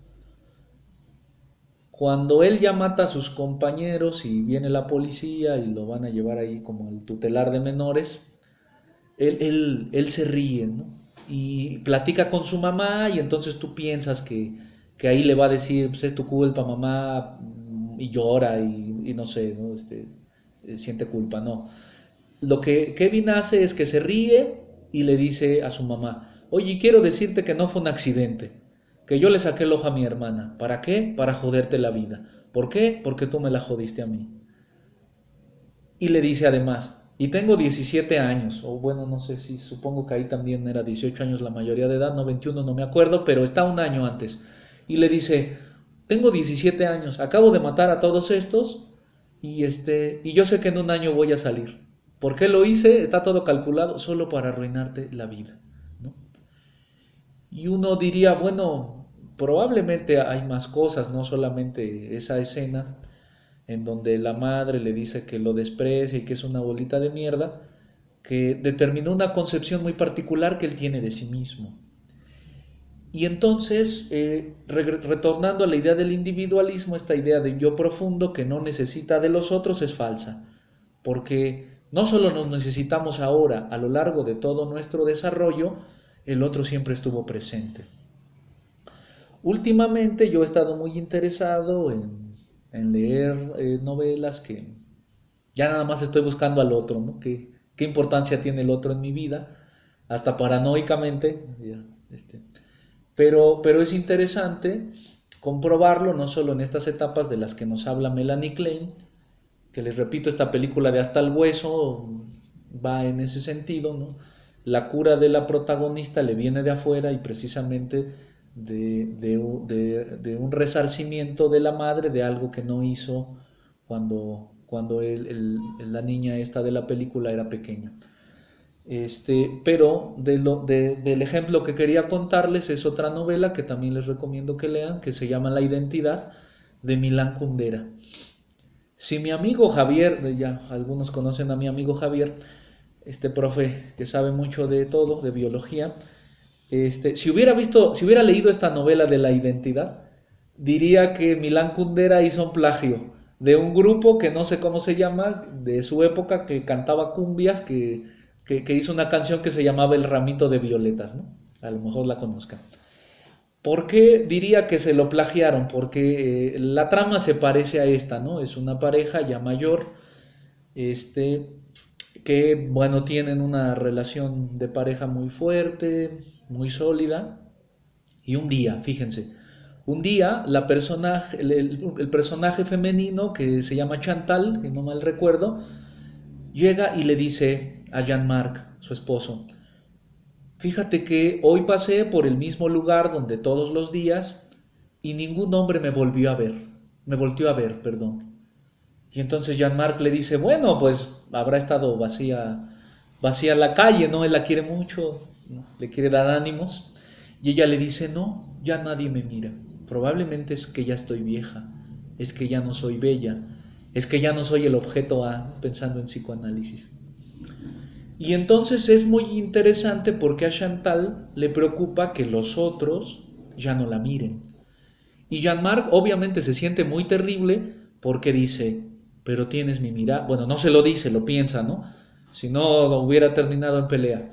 Cuando él ya mata a sus compañeros y viene la policía y lo van a llevar ahí como el tutelar de menores, él se ríe, ¿no? Y platica con su mamá y entonces tú piensas que ahí le va a decir, pues es tu culpa, mamá, y llora y no sé, ¿no? Siente culpa, no. Lo que Kevin hace es que se ríe y le dice a su mamá, oye, quiero decirte que no fue un accidente, que yo le saqué el ojo a mi hermana. ¿Para qué? Para joderte la vida. ¿Por qué? Porque tú me la jodiste a mí. Y le dice además, y tengo 17 años, o bueno, no sé si supongo que ahí también era 18 años la mayoría de edad, no 21, no me acuerdo, pero está un año antes. Y le dice, tengo 17 años, acabo de matar a todos estos y yo sé que en un año voy a salir. ¿Por qué lo hice? Está todo calculado solo para arruinarte la vida, ¿no? Y uno diría, bueno, probablemente hay más cosas, no solamente esa escena en donde la madre le dice que lo desprecia y que es una bolita de mierda, que determinó una concepción muy particular que él tiene de sí mismo. Y entonces, retornando a la idea del individualismo, esta idea de yo profundo que no necesita de los otros es falsa, porque no solo nos necesitamos ahora, a lo largo de todo nuestro desarrollo, el otro siempre estuvo presente. Últimamente yo he estado muy interesado en leer novelas que ya nada más estoy buscando al otro, ¿no? ¿Qué importancia tiene el otro en mi vida? Hasta paranoicamente, ya, pero es interesante comprobarlo no solo en estas etapas de las que nos habla Melanie Klein, que les repito, esta película de Hasta el Hueso va en ese sentido, ¿no? La cura de la protagonista le viene de afuera y precisamente de un resarcimiento de la madre de algo que no hizo cuando la niña esta de la película era pequeña. Pero del ejemplo que quería contarles es otra novela que también les recomiendo que lean, que se llama La Identidad, de Milán Kundera. Si mi amigo Javier, ya algunos conocen a mi amigo Javier, este profe que sabe mucho de todo, de biología, si hubiera leído esta novela de La Identidad, diría que Milán Kundera hizo un plagio de un grupo que no sé cómo se llama, de su época, que cantaba cumbias, que hizo una canción que se llamaba El Ramito de Violetas, ¿no? A lo mejor la conozcan. ¿Por qué diría que se lo plagiaron? Porque la trama se parece a esta, ¿no? Es una pareja ya mayor, que, bueno, tienen una relación de pareja muy fuerte, muy sólida, y un día, fíjense, un día el personaje femenino que se llama Chantal, que no mal recuerdo, llega y le dice a Jean-Marc, su esposo, fíjate que hoy pasé por el mismo lugar donde todos los días y ningún hombre me volteó a ver, perdón. Y entonces Jean-Marc le dice, bueno, pues habrá estado vacía la calle, ¿no? Él la quiere mucho, ¿no? Le quiere dar ánimos. Y ella le dice, no, ya nadie me mira. Probablemente es que ya estoy vieja, es que ya no soy bella, es que ya no soy el objeto A, pensando en psicoanálisis. Y entonces es muy interesante porque a Chantal le preocupa que los otros ya no la miren. Y Jean-Marc obviamente se siente muy terrible porque dice, pero tienes mi mirada. Bueno, no se lo dice, lo piensa, ¿no? Si no, hubiera terminado en pelea.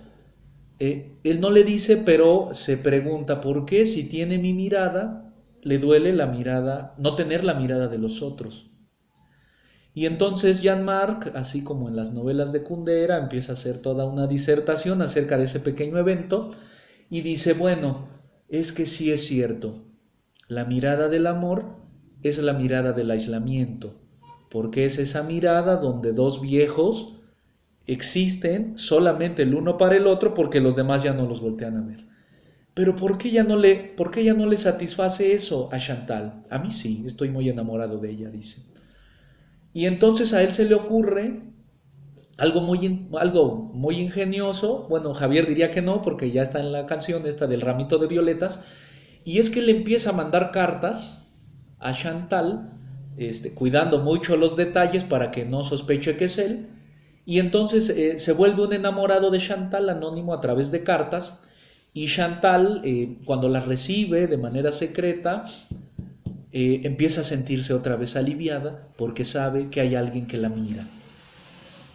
Él no le dice, pero se pregunta, ¿por qué si tiene mi mirada, le duele la mirada, no tener la mirada de los otros? Y entonces Jean-Marc, así como en las novelas de Kundera, empieza a hacer toda una disertación acerca de ese pequeño evento y dice, bueno, es que sí es cierto, la mirada del amor es la mirada del aislamiento, porque es esa mirada donde dos viejos existen solamente el uno para el otro porque los demás ya no los voltean a ver. Pero ¿por qué ya no le satisface eso a Chantal? A mí sí, estoy muy enamorado de ella, dice. Y entonces a él se le ocurre algo muy ingenioso. Bueno, Javier diría que no, porque ya está en la canción esta del ramito de violetas, y es que le empieza a mandar cartas a Chantal, cuidando mucho los detalles para que no sospeche que es él, y entonces se vuelve un enamorado de Chantal anónimo a través de cartas, y Chantal, cuando las recibe de manera secreta, empieza a sentirse otra vez aliviada porque sabe que hay alguien que la mira.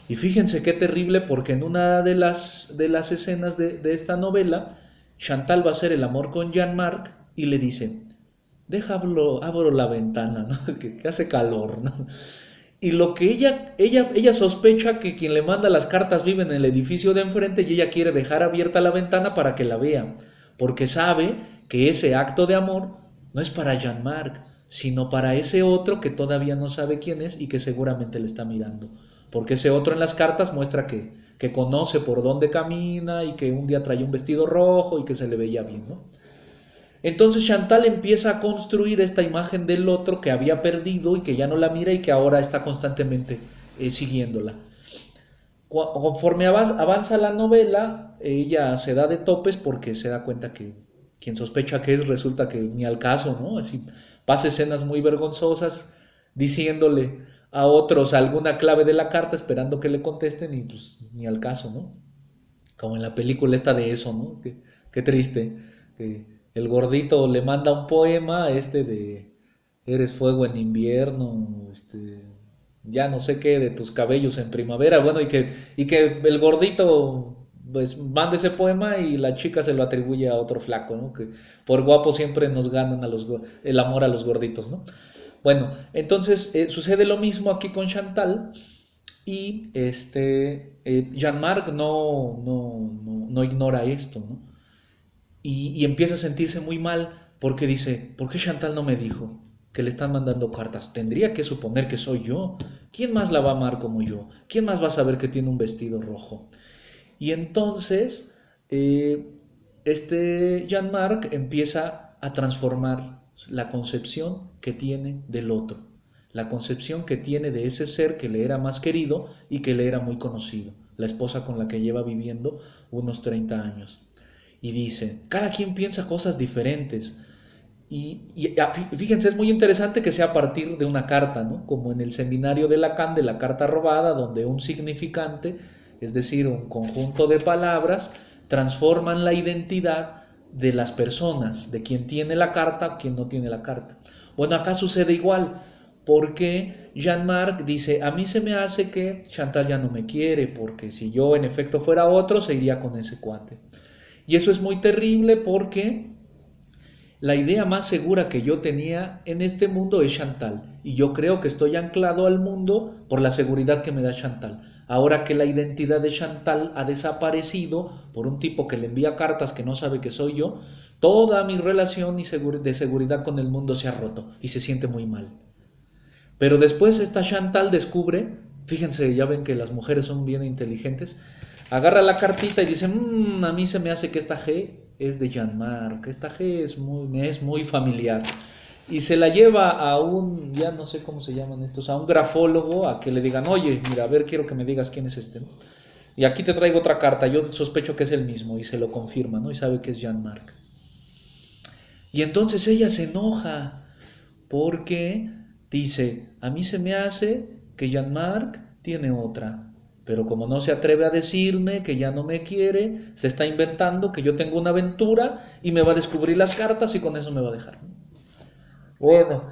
Y fíjense qué terrible, porque en una de las escenas de esta novela, Chantal va a hacer el amor con Jean-Marc y le dice, abro la ventana, ¿no? Que hace calor, ¿no? Y lo que ella sospecha que quien le manda las cartas vive en el edificio de enfrente, y ella quiere dejar abierta la ventana para que la vea, porque sabe que ese acto de amor no es para Jean-Marc, sino para ese otro que todavía no sabe quién es y que seguramente le está mirando. Porque ese otro en las cartas muestra que conoce por dónde camina y que un día trae un vestido rojo y que se le veía bien, ¿no? Entonces Chantal empieza a construir esta imagen del otro que había perdido y que ya no la mira y que ahora está constantemente siguiéndola. Conforme avanza la novela, ella se da de topes porque se da cuenta que quien sospecha que es resulta que ni al caso, ¿no? Así pasa escenas muy vergonzosas diciéndole a otros alguna clave de la carta esperando que le contesten y pues ni al caso, ¿no? Como en la película esta de Eso, ¿no? Qué triste, que el gordito le manda un poema de eres fuego en invierno, ya no sé qué, de tus cabellos en primavera, bueno, y que el gordito pues manda ese poema y la chica se lo atribuye a otro flaco, ¿no? Que por guapo siempre nos ganan el amor a los gorditos, ¿no? Bueno, entonces sucede lo mismo aquí con Chantal, y Jean-Marc no ignora esto, ¿no? Y empieza a sentirse muy mal porque dice, ¿por qué Chantal no me dijo que le están mandando cartas? Tendría que suponer que soy yo. ¿Quién más la va a amar como yo? ¿Quién más va a saber que tiene un vestido rojo? Y entonces Jean-Marc empieza a transformar la concepción que tiene del otro, la concepción que tiene de ese ser que le era más querido y que le era muy conocido, la esposa con la que lleva viviendo unos 30 años. Y dice, cada quien piensa cosas diferentes. Y fíjense, es muy interesante que sea a partir de una carta, ¿no? Como en el seminario de Lacan, de la carta robada, donde un significante, es decir, un conjunto de palabras, transforman la identidad de las personas, de quien tiene la carta, quien no tiene la carta. Bueno, acá sucede igual, porque Jean-Marc dice, a mí se me hace que Chantal ya no me quiere, porque si yo en efecto fuera otro, se iría con ese cuate. Y eso es muy terrible porque la idea más segura que yo tenía en este mundo es Chantal, y yo creo que estoy anclado al mundo por la seguridad que me da Chantal. Ahora que la identidad de Chantal ha desaparecido por un tipo que le envía cartas que no sabe que soy yo, toda mi relación de seguridad con el mundo se ha roto y se siente muy mal. Pero después esta Chantal descubre, fíjense, ya ven que las mujeres son bien inteligentes, agarra la cartita y dice, a mí se me hace que esta G es de Jean-Marc, esta G me es muy familiar. Y se la lleva a ya no sé cómo se llaman estos, a un grafólogo, a que le digan, oye, mira, a ver, quiero que me digas quién es este, ¿no? Y aquí te traigo otra carta, yo sospecho que es el mismo, y se lo confirma, ¿no? Y sabe que es Jean-Marc. Y entonces ella se enoja, porque dice, a mí se me hace que Jean-Marc tiene otra, pero como no se atreve a decirme que ya no me quiere, se está inventando que yo tengo una aventura y me va a descubrir las cartas y con eso me va a dejar. Bueno,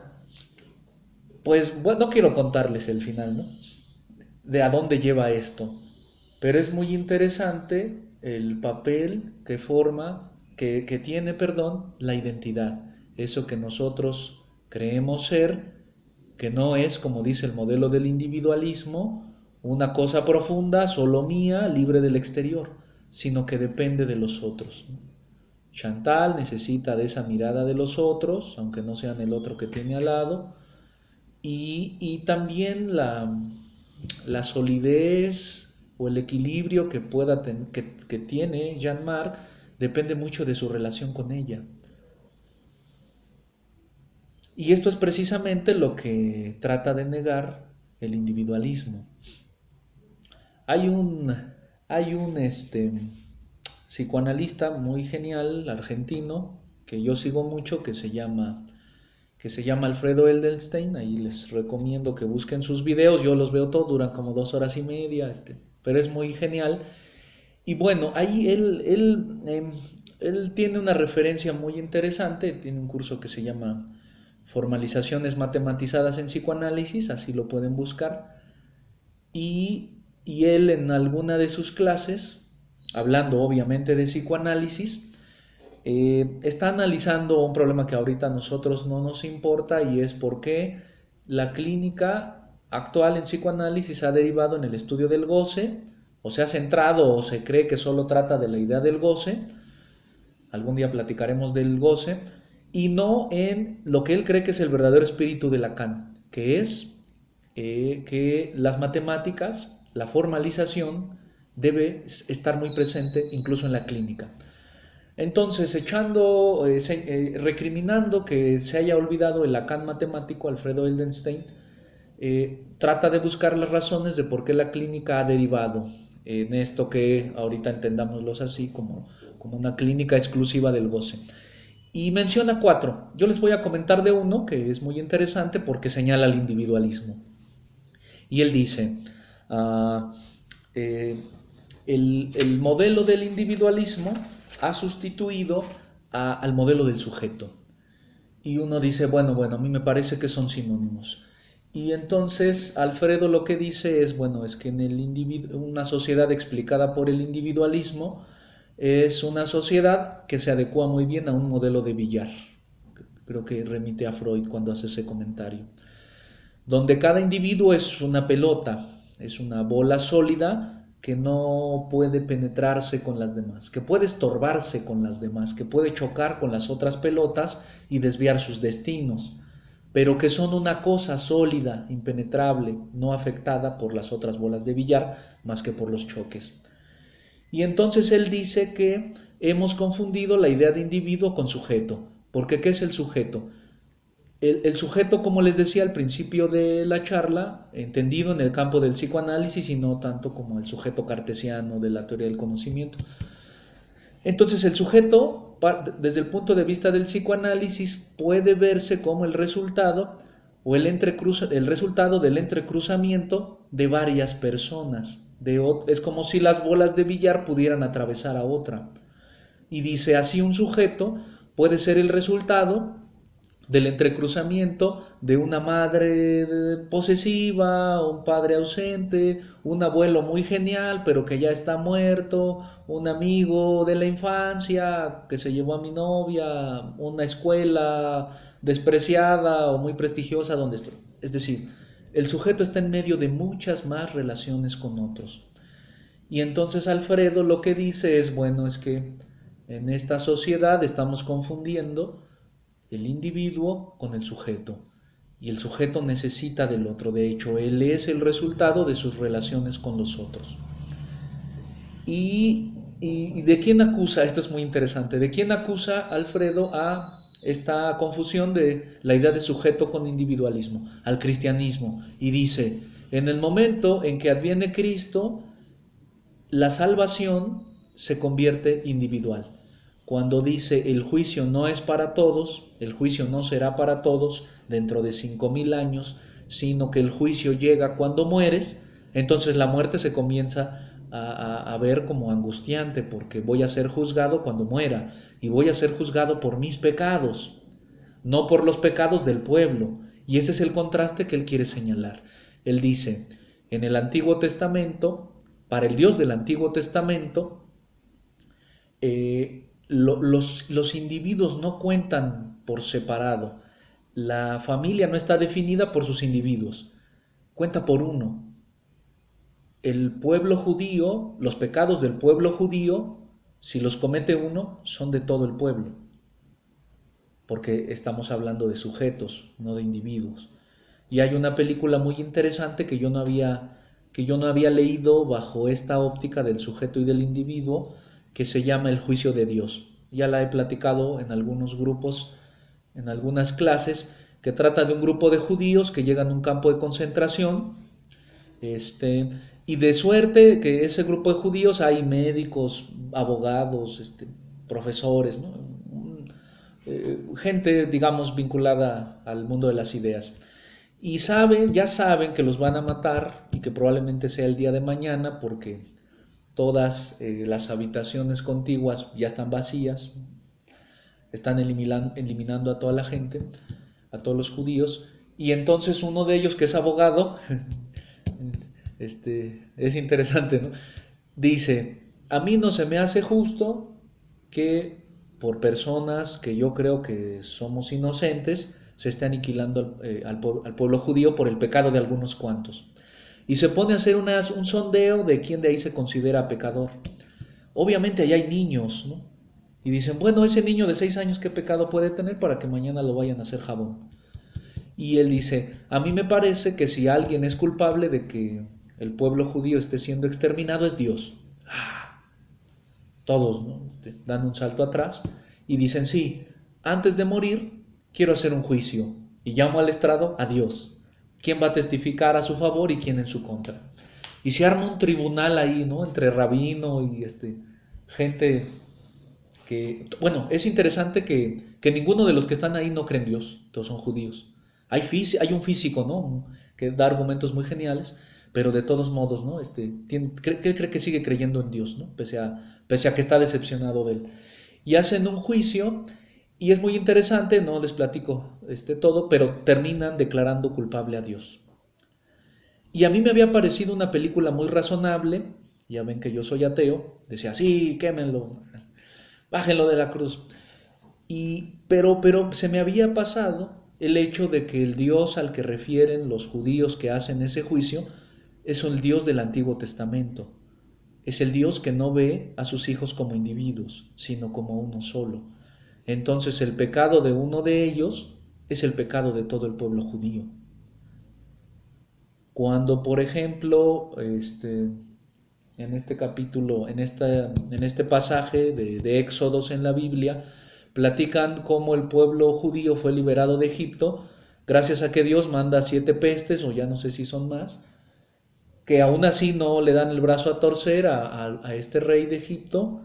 pues no quiero contarles el final, ¿no? De a dónde lleva esto, pero es muy interesante el papel que tiene, perdón, la identidad, eso que nosotros creemos ser, que no es, como dice el modelo del individualismo, una cosa profunda, solo mía, libre del exterior, sino que depende de los otros. Chantal necesita de esa mirada de los otros, aunque no sean el otro que tiene al lado, y también la solidez o el equilibrio que tiene Jean-Marc depende mucho de su relación con ella. Y esto es precisamente lo que trata de negar el individualismo. Hay un, hay un psicoanalista muy genial, argentino, que yo sigo mucho, que se llama Alfredo Edelstein. Ahí les recomiendo que busquen sus videos. Yo los veo todos, duran como 2 horas y media, pero es muy genial. Y bueno, ahí él tiene una referencia muy interesante. Tiene un curso que se llama Formalizaciones Matematizadas en Psicoanálisis, así lo pueden buscar. Y él en alguna de sus clases, hablando obviamente de psicoanálisis, está analizando un problema que ahorita a nosotros no nos importa, y es por qué la clínica actual en psicoanálisis ha derivado en el estudio del goce, o se ha centrado o se cree que solo trata de la idea del goce. Algún día platicaremos del goce, y no en lo que él cree que es el verdadero espíritu de Lacan, que es que las matemáticas, la formalización, debe estar muy presente incluso en la clínica. Entonces, recriminando que se haya olvidado el Lacan matemático, Alfredo Edelstein trata de buscar las razones de por qué la clínica ha derivado en esto que ahorita entendámoslos así como una clínica exclusiva del goce. Y menciona 4. Yo les voy a comentar de uno que es muy interesante porque señala el individualismo. Y él dice, el modelo del individualismo ha sustituido al modelo del sujeto. Y uno dice, bueno, a mí me parece que son sinónimos. Y entonces Alfredo lo que dice es, bueno, es que una sociedad explicada por el individualismo es una sociedad que se adecua muy bien a un modelo de billar. Creo que remite a Freud cuando hace ese comentario. Donde cada individuo es una pelota, es una bola sólida que no puede penetrarse con las demás, que puede estorbarse con las demás, que puede chocar con las otras pelotas y desviar sus destinos, pero que son una cosa sólida, impenetrable, no afectada por las otras bolas de billar más que por los choques. Y entonces él dice que hemos confundido la idea de individuo con sujeto. Porque ¿qué es el sujeto? El sujeto, como les decía al principio de la charla, entendido en el campo del psicoanálisis y no tanto como el sujeto cartesiano de la teoría del conocimiento. Entonces el sujeto, desde el punto de vista del psicoanálisis, puede verse como el resultado o el resultado del entrecruzamiento de varias personas. Es como si las bolas de billar pudieran atravesar a otra. Y dice, así un sujeto puede ser el resultado del entrecruzamiento de una madre posesiva, un padre ausente, un abuelo muy genial pero que ya está muerto, un amigo de la infancia que se llevó a mi novia, una escuela despreciada o muy prestigiosa donde estoy. Es decir, el sujeto está en medio de muchas más relaciones con otros. Y entonces Alfredo lo que dice es, bueno, es que en esta sociedad estamos confundiendo el individuo con el sujeto, y el sujeto necesita del otro. De hecho, él es el resultado de sus relaciones con los otros. ¿Y de quién acusa? Esto es muy interesante. ¿De quién acusa Alfredo a esta confusión de la idea de sujeto con individualismo? Al cristianismo. Y dice, en el momento en que adviene Cristo, la salvación se convierte individual. Cuando dice el juicio no es para todos, el juicio no será para todos dentro de 5000 años, sino que el juicio llega cuando mueres, entonces la muerte se comienza a ver como angustiante, porque voy a ser juzgado cuando muera, y voy a ser juzgado por mis pecados, no por los pecados del pueblo. Y ese es el contraste que él quiere señalar. Él dice, en el Antiguo Testamento, para el Dios del Antiguo Testamento, los individuos no cuentan por separado. La familia no está definida por sus individuos, cuenta por uno. El pueblo judío, los pecados del pueblo judío, si los comete uno, son de todo el pueblo, porque estamos hablando de sujetos, no de individuos. Y hay una película muy interesante que yo no había leído bajo esta óptica del sujeto y del individuo, que se llama El juicio de Dios. Ya la he platicado en algunos grupos, en algunas clases, que trata de un grupo de judíos que llegan a un campo de concentración, Y de suerte que ese grupo de judíos hay médicos, abogados, profesores, ¿no? Gente, digamos, vinculada al mundo de las ideas. Y ya saben que los van a matar y que probablemente sea el día de mañana porque todas las habitaciones contiguas ya están vacías, están eliminando a toda la gente, a todos los judíos. Y entonces uno de ellos, que es abogado, es interesante, ¿no? Dice, a mí no se me hace justo que por personas que yo creo que somos inocentes se esté aniquilando al pueblo judío por el pecado de algunos cuantos. Y se pone a hacer un sondeo de quién de ahí se considera pecador. Obviamente ahí hay niños, ¿no? Y dicen, bueno, ese niño de 6 años, ¿qué pecado puede tener para que mañana lo vayan a hacer jabón? Y él dice, a mí me parece que si alguien es culpable de que el pueblo judío esté siendo exterminado es Dios. Todos, ¿no? Dan un salto atrás y dicen, sí, antes de morir quiero hacer un juicio y llamo al estrado a Dios. ¿Quién va a testificar a su favor y quién en su contra? Y se arma un tribunal ahí, ¿no? Entre rabino y gente que... Bueno, es interesante que ninguno de los que están ahí no creen en Dios, todos son judíos. Hay un físico, ¿no? Que da argumentos muy geniales, pero de todos modos, ¿no? Él cree que sigue creyendo en Dios, ¿no? Pese a que está decepcionado de él. Y hacen un juicio y es muy interesante, no les platico todo, pero terminan declarando culpable a Dios. Y a mí me había parecido una película muy razonable, ya ven que yo soy ateo, decía, sí, quémenlo, bájenlo de la cruz. Pero se me había pasado el hecho de que el Dios al que refieren los judíos que hacen ese juicio es el Dios del Antiguo Testamento. Es el Dios que no ve a sus hijos como individuos, sino como uno solo. Entonces el pecado de uno de ellos es el pecado de todo el pueblo judío. Cuando, por ejemplo, en este capítulo, en este pasaje de Éxodos en la Biblia, platican cómo el pueblo judío fue liberado de Egipto gracias a que Dios manda 7 pestes, o ya no sé si son más, que aún así no le dan el brazo a torcer a este rey de Egipto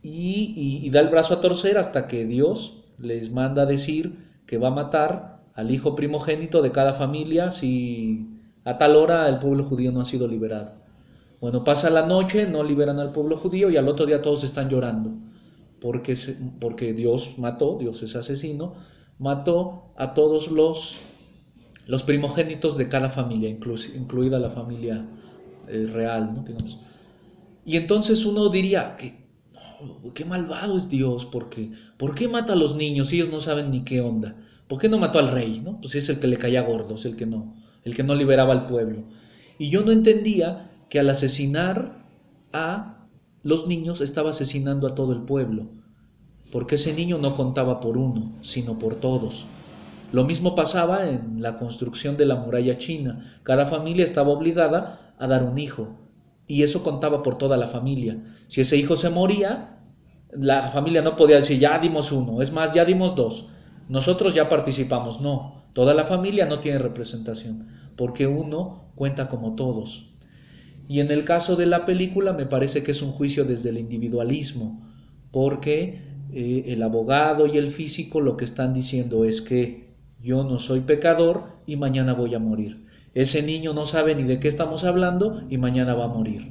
y da el brazo a torcer hasta que Dios les manda decir que va a matar al hijo primogénito de cada familia si a tal hora el pueblo judío no ha sido liberado. Bueno, pasa la noche, no liberan al pueblo judío y al otro día todos están llorando porque Dios es asesino, mató a todos los primogénitos de cada familia, incluida la familia real, ¿no? Digamos. Y entonces uno diría qué malvado es Dios, ¿por qué mata a los niños si ellos no saben ni qué onda? ¿Por qué no mató al rey, no? Pues es el que le caía gordo, es el que no liberaba al pueblo. Y yo no entendía que al asesinar a los niños estaba asesinando a todo el pueblo, porque ese niño no contaba por uno, sino por todos. Lo mismo pasaba en la construcción de la muralla china. Cada familia estaba obligada a dar un hijo, y eso contaba por toda la familia. Si ese hijo se moría, la familia no podía decir, ya dimos uno, es más, ya dimos 2, nosotros ya participamos. No, toda la familia no tiene representación, porque uno cuenta como todos. Y en el caso de la película me parece que es un juicio desde el individualismo, porque el abogado y el físico lo que están diciendo es que yo no soy pecador y mañana voy a morir. Ese niño no sabe ni de qué estamos hablando y mañana va a morir.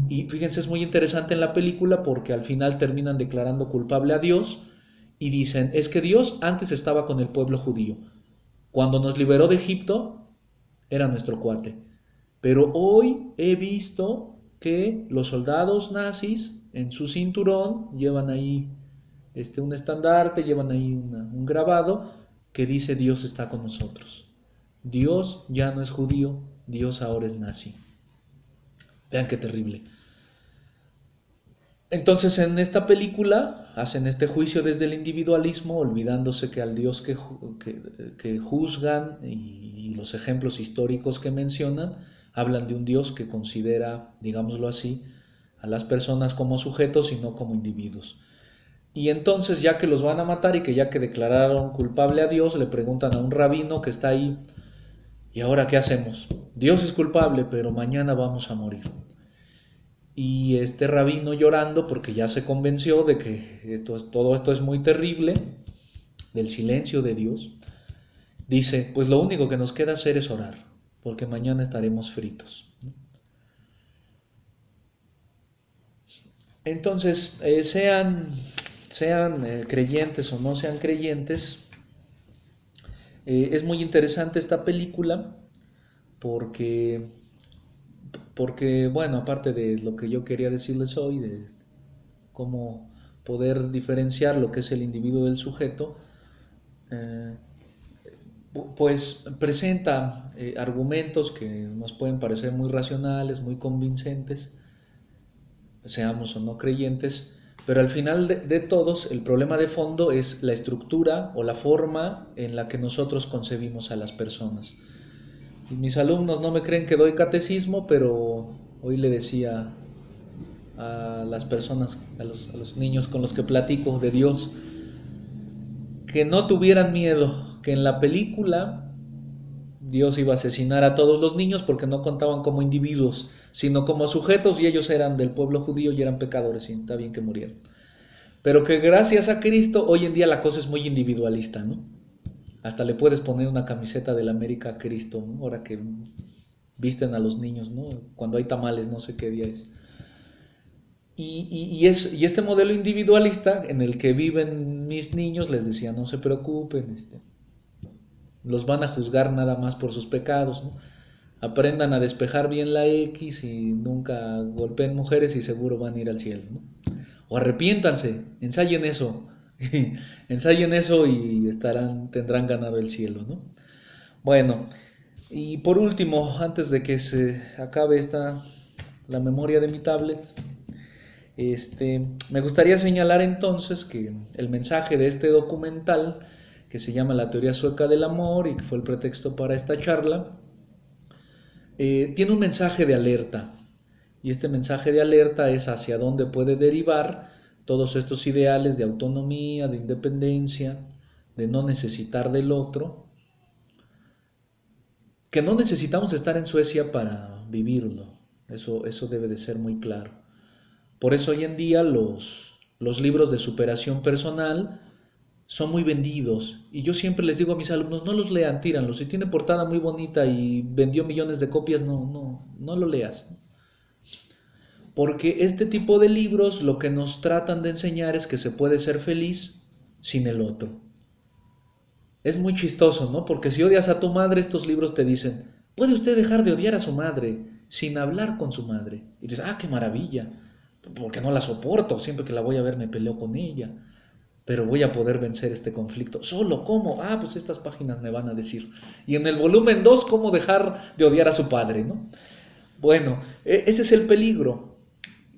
Y fíjense, es muy interesante en la película porque al final terminan declarando culpable a Dios y dicen, es que Dios antes estaba con el pueblo judío. Cuando nos liberó de Egipto, era nuestro cuate. Pero hoy he visto que los soldados nazis en su cinturón llevan ahí un estandarte, llevan ahí un grabado que dice Dios está con nosotros. Dios ya no es judío, Dios ahora es nazi. Vean qué terrible. Entonces en esta película hacen este juicio desde el individualismo, olvidándose que al Dios que juzgan y los ejemplos históricos que mencionan hablan de un Dios que considera, digámoslo así, a las personas como sujetos y no como individuos. Y entonces, ya que los van a matar y que ya que declararon culpable a Dios, le preguntan a un rabino que está ahí, ¿y ahora qué hacemos? Dios es culpable, pero mañana vamos a morir. Y este rabino llorando porque ya se convenció de que todo esto es muy terrible, del silencio de Dios, dice, pues lo único que nos queda hacer es orar, porque mañana estaremos fritos. Entonces, sean creyentes o no sean creyentes, es muy interesante esta película porque, bueno, aparte de lo que yo quería decirles hoy, de cómo poder diferenciar lo que es el individuo del sujeto, pues presenta argumentos que nos pueden parecer muy racionales, muy convincentes, seamos o no creyentes, pero al final de todos el problema de fondo es la estructura o la forma en la que nosotros concebimos a las personas. Y mis alumnos no me creen que doy catecismo, pero hoy le decía a las personas, a los niños con los que platico de Dios, que no tuvieran miedo, que en la película Dios iba a asesinar a todos los niños porque no contaban como individuos, sino como sujetos, y ellos eran del pueblo judío y eran pecadores, y está bien que murieran. Pero que gracias a Cristo hoy en día la cosa es muy individualista, ¿no? Hasta le puedes poner una camiseta del América a Cristo, ¿no? Ahora que visten a los niños, ¿no? Cuando hay tamales, no sé qué día es. Y este modelo individualista en el que viven mis niños, les decía, no se preocupen, los van a juzgar nada más por sus pecados, ¿no? Aprendan a despejar bien la X y nunca golpeen mujeres y seguro van a ir al cielo, ¿no? O arrepiéntanse, ensayen eso, ensayen eso y tendrán ganado el cielo, ¿no? Bueno, y por último, antes de que se acabe la memoria de mi tablet, me gustaría señalar entonces que el mensaje de este documental, que se llama La teoría sueca del amor y que fue el pretexto para esta charla, tiene un mensaje de alerta. Y este mensaje de alerta es hacia dónde puede derivar todos estos ideales de autonomía, de independencia, de no necesitar del otro, que no necesitamos estar en Suecia para vivirlo. Eso debe de ser muy claro. Por eso hoy en día los libros de superación personal son muy vendidos. Y yo siempre les digo a mis alumnos, no los lean, tíranlos. Si tiene portada muy bonita y vendió millones de copias, no lo leas. Porque este tipo de libros lo que nos tratan de enseñar es que se puede ser feliz sin el otro. Es muy chistoso, ¿no? Porque si odias a tu madre, estos libros te dicen, puede usted dejar de odiar a su madre sin hablar con su madre. Y dices, qué maravilla, porque no la soporto, siempre que la voy a ver me peleo con ella, pero voy a poder vencer este conflicto. ¿Solo cómo? Pues estas páginas me van a decir. Y en el volumen 2, cómo dejar de odiar a su padre, ¿no? Bueno, ese es el peligro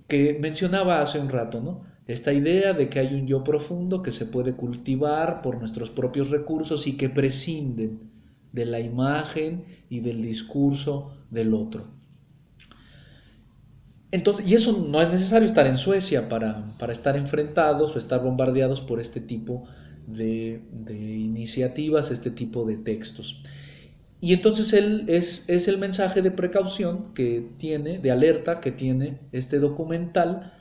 que mencionaba hace un rato, ¿no? Esta idea de que hay un yo profundo que se puede cultivar por nuestros propios recursos y que prescinden de la imagen y del discurso del otro. Entonces, y eso no es necesario estar en Suecia para estar enfrentados o estar bombardeados por este tipo de iniciativas, este tipo de textos. Y entonces es el mensaje de precaución que tiene, de alerta que tiene este documental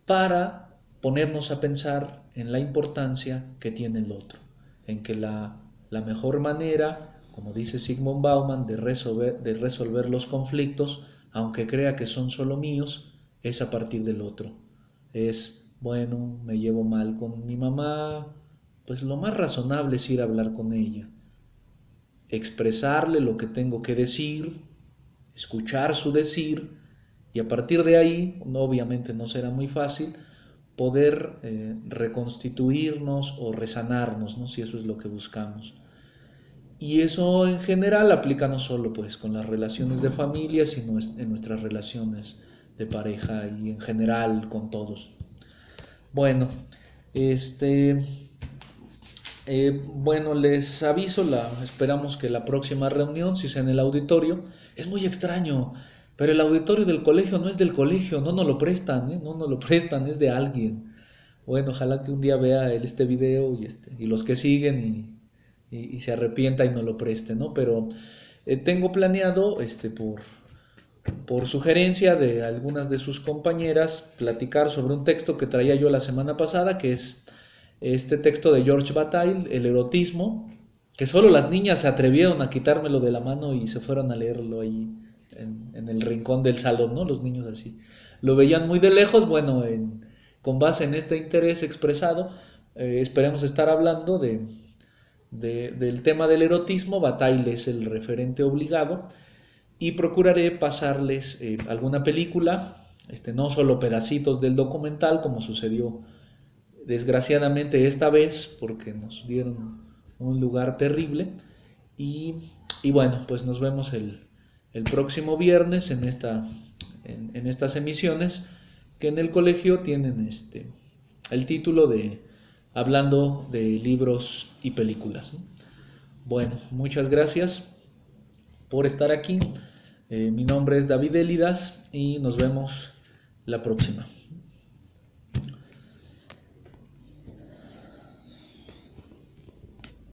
para ponernos a pensar en la importancia que tiene el otro, en que la mejor manera, como dice Zygmunt Bauman, de resolver los conflictos, aunque crea que son solo míos, es a partir del otro. Es, bueno, me llevo mal con mi mamá, pues lo más razonable es ir a hablar con ella, expresarle lo que tengo que decir, escuchar su decir, y a partir de ahí, obviamente no será muy fácil, poder reconstituirnos o resanarnos, ¿no? Si eso es lo que buscamos. Y eso en general aplica no solo pues con las relaciones de familia, sino en nuestras relaciones de pareja y en general con todos. Bueno, bueno, les aviso, esperamos que la próxima reunión, si sea en el auditorio, es muy extraño, pero el auditorio del colegio no es del colegio, no nos lo prestan, no nos lo prestan, es de alguien. Bueno, ojalá que un día vea este video y los que siguen y se arrepienta y no lo preste, ¿no? Pero Tengo planeado, por sugerencia de algunas de sus compañeras, platicar sobre un texto que traía yo la semana pasada, que es este texto de George Bataille, El erotismo, que solo las niñas se atrevieron a quitármelo de la mano y se fueron a leerlo ahí en el rincón del salón, ¿no? Los niños así. Lo veían muy de lejos, bueno, con base en este interés expresado, esperemos estar hablando del tema del erotismo. Bataille es el referente obligado y procuraré pasarles alguna película, no solo pedacitos del documental como sucedió desgraciadamente esta vez porque nos dieron un lugar terrible y, y bueno, pues nos vemos el próximo viernes en estas emisiones que en el colegio tienen el título de Hablando de libros y películas, ¿no? Bueno, muchas gracias por estar aquí. Mi nombre es David Elidas y nos vemos la próxima.